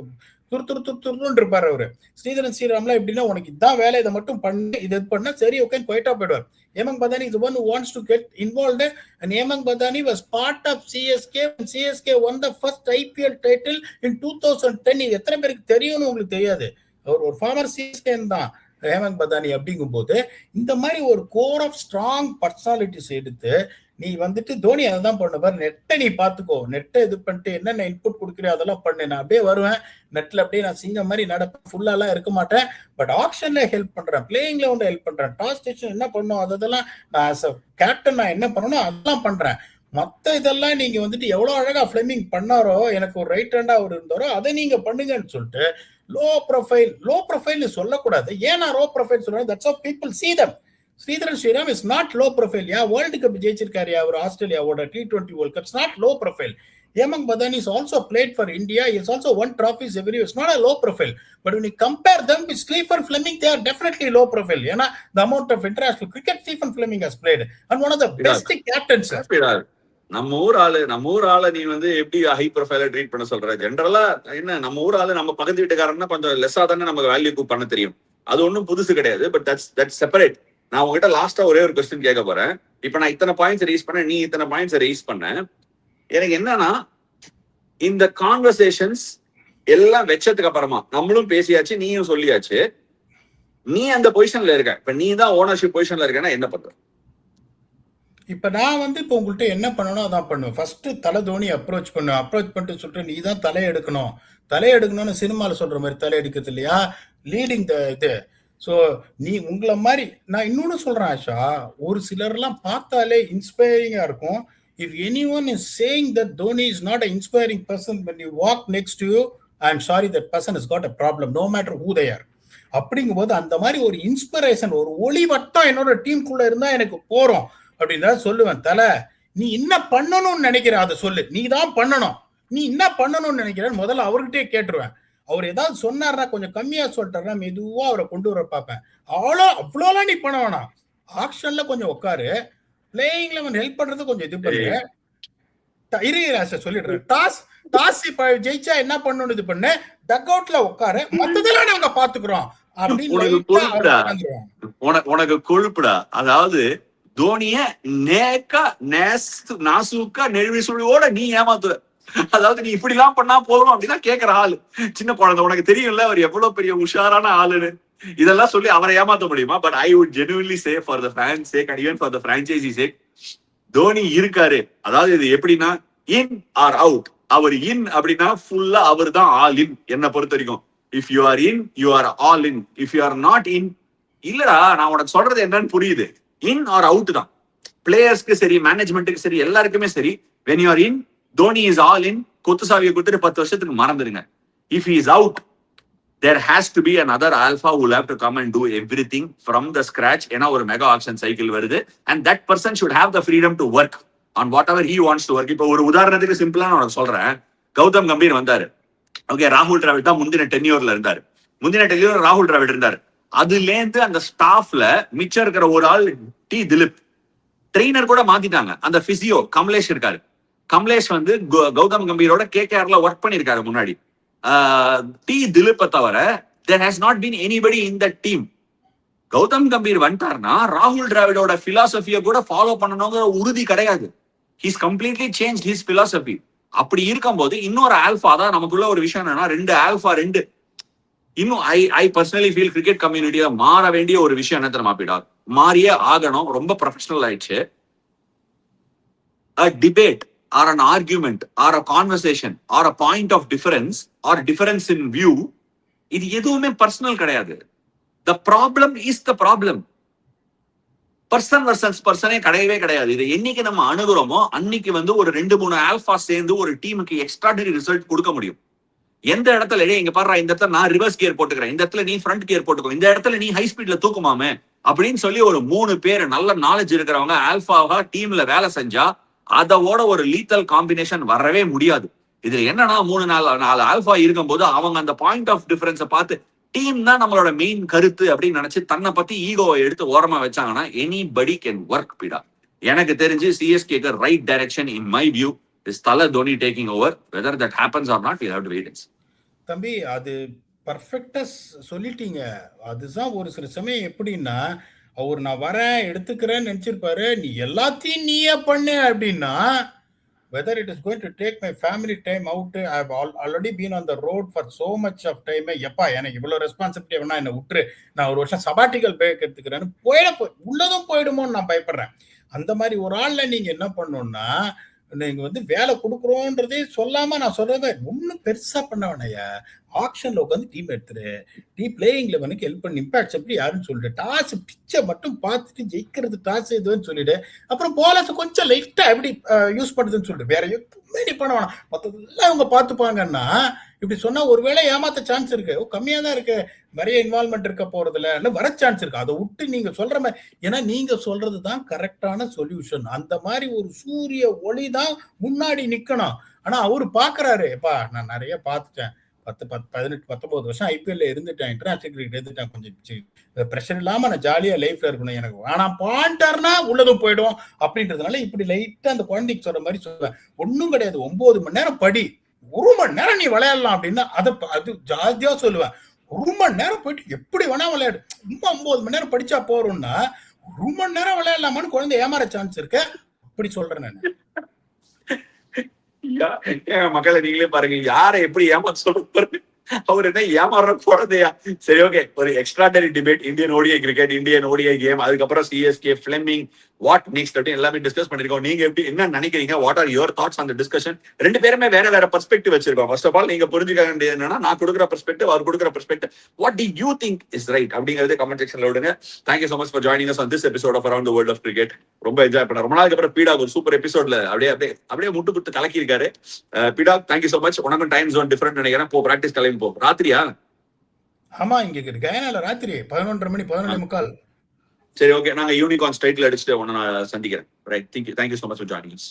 துருன்னு இருப்பாரு அவரு. ஸ்ரீதரன் ஸ்ரீராம்லாம் எப்படின்னா உனக்கு இதான் வேலை, இதை மட்டும் பண்ணு, இது பண்ணா சரி ஓகே குவைட்டா போயிடுவார். Hemang Badani is the one who wants to get involved, and Hemang Badani was part of CSK when CSK won the first IPL title in 2010. இது எத்தனை பேருக்கு தெரியும்னு உங்களுக்கு தெரியாது. அவர் ஒரு ஃபார்மர் சிஎஸ்கே தான் ஹேமந்த் பதானி. அப்படிங்கும் போது இந்த மாதிரி ஒரு கோர் ஆஃப் ஸ்ட்ராங் பர்சனாலிட்டிஸ் எடுத்து நீ வந்துட்டு தோனி அதை தான் பண்ண பாரு, நெட்டை நீ பாத்துக்கோ, நெட்டை இது பண்ணிட்டு என்னென்ன இன்புட் கொடுக்குறியோ அதெல்லாம் பண்ணு, நான் அப்படியே வருவேன் நெட்ல அப்படியே நான் சிங்கம் மாதிரி நடப்பேன், ஃபுல்லாலாம் இருக்க மாட்டேன், பட் ஆக்ஷன்ல ஹெல்ப் பண்றேன், பிளேயிங்ல வந்து ஹெல்ப் பண்றேன், டாஸ் டிசிஷன் என்ன பண்ணும் அதெல்லாம் நான் ஆஸ் அ கேப்டன் நான் என்ன பண்ணணும் அதெல்லாம் பண்றேன். மத்த இதெல்லாம் நீங்க வந்துட்டு எவ்வளவு அழகா ஃபிளெமிங் பண்ணாரோ, எனக்கு ஒரு ரைட் ஹேண்டா அவர் இருந்தாரோ அதை நீங்க பண்ணுங்கன்னு சொல்லிட்டு லோ ப்ரொஃபைல் சொல்லக்கூடாது. ஏன்னா லோ ப்ரொஃபைல் சொல்றேன், that's how people see them. Sridharan Sriram is not low profile. Yeah, World Cup ஜெயிச்சிருக்காரு அவர் ஆஸ்திரேலியாவோட T20 World Cup. It's not low profile. Hemang Badani is also played for India. He has also won trophies everywhere. It's not a low profile. But when you compare them with Stephen Fleming, they are definitely low profile. ஏன்னா the amount of international cricket Stephen Fleming has played and one of the best captains. நம்ம ஊர் ஆளு நீ வந்து எப்படி high ப்ரொஃபைல treat பண்ண சொல்ற? ஜென்ரலா என்ன நம்ம ஊர் ஆளு நம்ம பக்கத்து வீட்டுக்காரன்னா கொஞ்சம் லெஸ்ஸா தானே நமக்கு வேல்யூ பண்ண தெரியும். அது ஒன்றும் புதுசு கிடையாது. But that's separate. நான் உங்ககிட்ட லாஸ்டா ஒரே ஒரு கொஸ்டின் கேட்க போறேன். இப்ப நான் இத்தனை பாயிண்ட்ஸ் ரைஸ் பண்ண, நீ இத்தனை பாயிண்ட்ஸ் ரைஸ் பண்ண, எனக்கு என்னன்னா இந்த கான்வர்சேஷன்ஸ் எல்லாம் வச்சதுக்கு அப்புறமா நம்மளும் பேசியாச்சு, நீயும் சொல்லியாச்சு, நீ அந்த பொசிஷன்ல இருக்க, இப்ப நீ தான் ஓனர்ஷிப் பொசிஷன்ல இருக்கனா என்ன பண்ற? இப்ப நான் வந்து இப்ப உங்கள்கிட்ட என்ன பண்ணணும் அதான் பண்ணுவேன். ஃபர்ஸ்ட் தலை தோனி அப்ரோச் பண்ணிட்டு சொல்லிட்டு நீ தான் தலையெடுக்கணும்னு சினிமால சொல்ற மாதிரி தலையெடுக்கிறது இல்லையா, லீடிங் த இது. ஸோ நீ உங்களை மாதிரி நான் இன்னொன்னு சொல்றேன் ஆஷா, ஒரு சிலர்லாம் பார்த்தாலே இன்ஸ்பைரிங்கா இருக்கும். If anyone is saying that Dhoni is not an inspiring person, when you walk next to you, I am sorry, that person has got a problem, no matter who they are. அப்படிங்கும் போது அந்த மாதிரி ஒரு inspiration, ஒரு ஒளி வட்டம் என்னோட டீமுக்குள்ள இருந்தா எனக்கு போறோம் அப்படின்னு தான் சொல்லுவேன். தலை நீ என்ன பண்ணணும்னு நினைக்கிற அதை சொல்லு, நீ தான் பண்ணணும், நீ என்ன பண்ணணும்னு நினைக்கிறேன்னு முதல்ல அவர்கிட்டே கேட்டுருவேன். அவர் ஏதாவது சொன்னார்னா கொஞ்சம் கம்மியா சொல்லிட்டாருன்னா மெதுவா அவரை கொண்டு வர பார்ப்பேன். அவ்வளோலாம் நீ பண்ண வேணாம், ஆக்ஷன்ல கொஞ்சம் உட்காரு, பிளேயிங்ல ஹெல்ப் பண்றது கொஞ்சம் இது பண்ணு. சொல்லிடுறேன். டாஸ் இப்ப ஜெயிச்சா என்ன பண்ணணும், இது பண்ணு, டக் அவுட்ல உட்காரு, மத்ததெல்லாம் நாங்க பாத்துக்கிறோம் அப்படின்னு உனக்கு லைட்டா அவர் கொழுப்புடா, உட்காந்துருவாங்க. உனக்கு கொழுப்புடா. அதாவது தோனிய நேக்கா நாசூக்கா நெழுவி சுழிவோட நீ ஏமாத்துவ. அதாவது நீ இப்படி எல்லாம் பண்ணா போதும் அப்படின்னா கேக்குற ஆளு சின்ன குழந்தை. உனக்கு தெரியும்ல அவர் எவ்வளவு பெரிய உஷாரான ஆளுன்னு. இதெல்லாம் சொல்லி அவரை ஏமாத்த முடியுமா? But I would genuinely say for the fans sake and even for the franchise sake, Dhoni இருக்காரு. அதாவது இது எப்படின்னா இன் ஆர் அவுட். அவர் இன் அப்படின்னா ஃபுல்லா அவர் தான் ஆல் இன் என்ன பொறுத்த வரைக்கும். If you are in you are all in. If you are not in, இல்லடா நான் உனக்கு சொல்றது என்னன்னு புரியுது, இன் ஆர் அவுட் தான். பிளேயர்ஸ்க்கு சரி, மேனேஜ்மெண்ட்டுக்கு சரி, எல்லாருக்குமே சரி, when you are in, Dhoni is all in. கொத்துசாவியை கொடுத்துட்டு 10 வருஷத்துக்கு மறந்துடுங்க. If he is out, there has to be another alpha who will have to come and do everything from the scratch. ஏன்னா ஒரு மெகா ஆக்ஷன் சைக்கிள் வருது, and that person should have the freedom to work on whatever he wants to work. இப்போ ஒரு உதாரணத்துக்கு சிம்பிளா நான் உனக்கு சொல்றேன். கௌதம் கம்பீர் வந்தாரு, ஓகே, ராகுல் டிராவிட் தான் முந்தின டென்யூர்ல இருந்தாரு. முந்தின டென்யூர் ராகுல் டிராவிட் இருந்தாரு. அதுல இருந்து அந்த ஸ்டாஃப்ல மிச்சம் இருக்கிற ஒரு ஆள் டி திலீப். ட்ரெயினர் கூட மாத்திட்டாங்க. அந்த பிசியோ கமலேஷ் இருக்காரு. கமலேஷ் வந்து கௌதம் கம்பீரோட கேகேஆர்ல ஒர்க் பண்ணிருக்காரு முன்னாடி. டி திலீப்பை தவிர there has not been anybody in that team. Gautham Gambhir வந்துட்டார்னா ராகுல் டிராவிடோட பிலாசபியை கூட ஃபாலோ பண்ணணுங்கிற உறுதி கிடையாது. He's completely change his philosophy. அப்படி இருக்கும்போது இன்னொரு ஆல்பா தான் நமக்குள்ள ஒரு விஷயம் என்னன்னா, ரெண்டு ஆல்பா ரெண்டு. இன்னும் ஐ பர்சனலி ஃபீல் கிரிக்கெட் கம்யூனிட்டியில மாற வேண்டிய ஒரு விஷயம் என்ன தெரியுமா பீடா, மாறியே ஆகணும், ரொம்ப ப்ரொஃபஷனல் ஆயிடுச்சு. A debate or an argument or a conversation or a point of difference or difference in view, இது எதுவுமே பர்சனல் கிடையாது. The problem is the problem. Person versus பர்சனே கிடையவே கிடையாது. இதை என்னைக்கு நம்ம அணுகுறோமோ அன்னைக்கு வந்து ஒரு 2-3 ஆல்பா சேர்ந்து ஒரு டீமுக்கு எக்ஸ்ட்ராடனரி ரிசல்ட் கொடுக்க முடியும். எந்த இடத்துல இங்க பாரு, இந்த இடத்துல நான் ரிவர்ஸ் கியர் போட்டுக்கிறேன், இந்த இடத்துல நீ ஃப்ரண்ட் கியர் போட்டுக்கோ, இந்த இடத்துல நீ ஹை ஸ்பீட்ல தூக்குமாமே அப்படின்னு சொல்லி ஒரு 3 பேர் நல்ல நாலேஜ் இருக்கிறவங்க ஆல்பாவா டீம்ல வேலை செஞ்சா அதோட ஒரு லீத்தல் காம்பினேஷன் வரவே முடியாது. இதுல என்னன்னா 3-4 ஆல்பா இருக்கும் போது அவங்க அந்த பாயிண்ட் ஆஃப் டிஃபரன்ஸை பார்த்து டீம் தான் நம்மளோட மெயின் கருத்து அப்படின்னு நினைச்சு தன்னை பத்தி ஈகோவை எடுத்து ஓரமா வச்சாங்கன்னா எனிபடி கேன் ஒர்க் பீடா. எனக்கு தெரிஞ்சு சிஎஸ்கேக்கு right direction in my view is Thala Dhoni taking over. Whether that happens or not, we have to wait and see. தம்பி அது பர்ஃபெக்டா சொல்லிட்டீங்க. அதுதான் ஒரு சில சமயம் எப்படின்னா, அவர் நான் வரேன் எடுத்துக்கிறேன்னு நினைச்சிருப்பாரு, நீ எல்லாத்தையும் நீயே பண்ணு அப்படின்னா, whether it is going to take my family time out, I have already been on the road for so much of time. எப்பா எனக்கு இவ்வளவு ரெஸ்பான்சிபிலிட்டி வேணா என்ன விட்டுரு, நான் ஒரு வருஷம் சபாட்டிக்கல் பிரேக் எடுத்துக்கிறேன்னு உள்ளதும் போயிடுமோன்னு நான் பயப்படுறேன். அந்த மாதிரி ஒரு ஆள்ல நீங்க என்ன பண்ணணும்னா, நீங்க வந்து வேலை கொடுக்குறோன்றதே சொல்லாம நான் சொல்றத ஒன்னும் பெருசா பண்ண வேணையா, ஆக்ஷன்ல உட்காந்து டீம் எடுத்துரு, டீம் பிளேயிங் லெவனுக்கு ஹெல்ப் பண்ணி இம்பாக்ட் எப்படி யாருன்னு சொல்லிட்டு டாஸ் பிச்சை மட்டும் பார்த்துட்டு ஜெயிக்கிறது டாஸ் இதுன்னு சொல்லிட்டு அப்புறம் போலர்ஸ் கொஞ்சம் லைட்டா எப்படி யூஸ் பண்ணுதுன்னு சொல்லிட்டு வேற எதுவுமே நீ பண்ண வேணாம், மற்றதெல்லாம் அவங்க பார்த்துப்பாங்கன்னா இப்படி சொன்னா ஒருவேளை ஏமாத்த சான்ஸ் இருக்கு. கம்மியா தான் இருக்கு, நிறைய இன்வால்மெண்ட் இருக்க போறதுல வர சான்ஸ் இருக்கு. அதை விட்டு நீங்க சொல்ற மாதிரி, ஏன்னா நீங்க சொல்றது தான் கரெக்டான சொல்யூஷன். அந்த மாதிரி ஒரு சூரிய ஒளி தான் முன்னாடி நிக்கணும். ஆனா அவரு பாக்குறாரு, எப்பா நான் நிறைய பார்த்துட்டேன், 18-19 வருஷம் ஐபிஎல்ல இருந்துட்டேன், இன்டர்நேஷனல் கிரிக்கெட் இருந்துட்டேன், கொஞ்சம் பிரஷர் இல்லாம நான் ஜாலியா லைஃப்ல இருக்கணும், எனக்கு ஆனா பாண்டார்னா உள்ளதும் போயிடும் அப்படின்றதுனால இப்படி லைட்டா அந்த குழந்தைக்கு சொல்ற மாதிரி சொல்லுவேன். ஒன்னும் கிடையாது, 9 மணி நேரம் படி, 1 மணி நேரம் நீ விளையாடலாம் அப்படின்னா அது ஜாஸ்தியா சொல்லுவேன். 1 மணி நேரம் போயிட்டு எப்படி வேணா விளையாடு, இன்னும் 9 மணி நேரம் படிச்சா போறோம்னா 1 மணி நேரம் விளையாடலாமான்னு குழந்தை ஏமாற சான்ஸ் இருக்கு. அப்படி சொல்றேன் நான். மக்களை நீங்களே பாருங்க, யாரை எப்படி ஏமாத்த சொல்ல பாருங்க. அவர் என்ன ஏமாற போறதையா? சரி, ஓகே, ஒரு extraordinary debate, Indian ODI cricket, Indian ODI game, அதுக்கப்புறம் சிஎஸ்கே, ஃபிளெமிங், வாட் நெக்ஸ்ட் அப்படின்னு எல்லாமே டிஸ்கஸ் பண்ணிருக்கோம். நீங்க எப்படி என்ன நினைக்கிறீங்க? What are your thoughts on the discussion? ரெண்டு பேருமே வேற வேற பெர்ஸ்பெக்டிவ் வச்சிருக்கோம். ஃபர்ஸ்ட் ஆஃப் ஆல் நீங்க புரிஞ்சுக்க வேண்டியது என்னன்னா, நான் கொடுக்குற பெர்ஸ்பெக்டிவ், அவர் கொடுக்குற perspective, what do you think is right அப்படிங்கறது கமெண்ட் செக்ஷன்ல விடுங்க. Thank you so much for joining us on this episode of around the world of cricket. ரொம்ப என்ஜாய் பண்ண. ரொம்ப நாளுக்கு அப்புறம் பீடா ஒரு சூப்பர் எபிசோட்ல அப்படியே முட்டு குத்து கலக்கி இருக்காரு. பீடா தேங்க்யூ சோ மச். உனக்கும் டைம் ஜோன் டிஃபரெண்ட் நினைக்கிறேன். போ பிராக்டிஸ் கிளம்பி போ. ராத்திரியா? ஆமா, இங்க கயானால ராத்திரி 11:30 மணி, 11:45. சரி, ஓகே, நாங்க யூனிகார்ன் ஸ்ட்ரைட்ல அடிச்சுட்டு உன்னை நான் சந்திக்கிறேன். Right, thank you so much for joining as.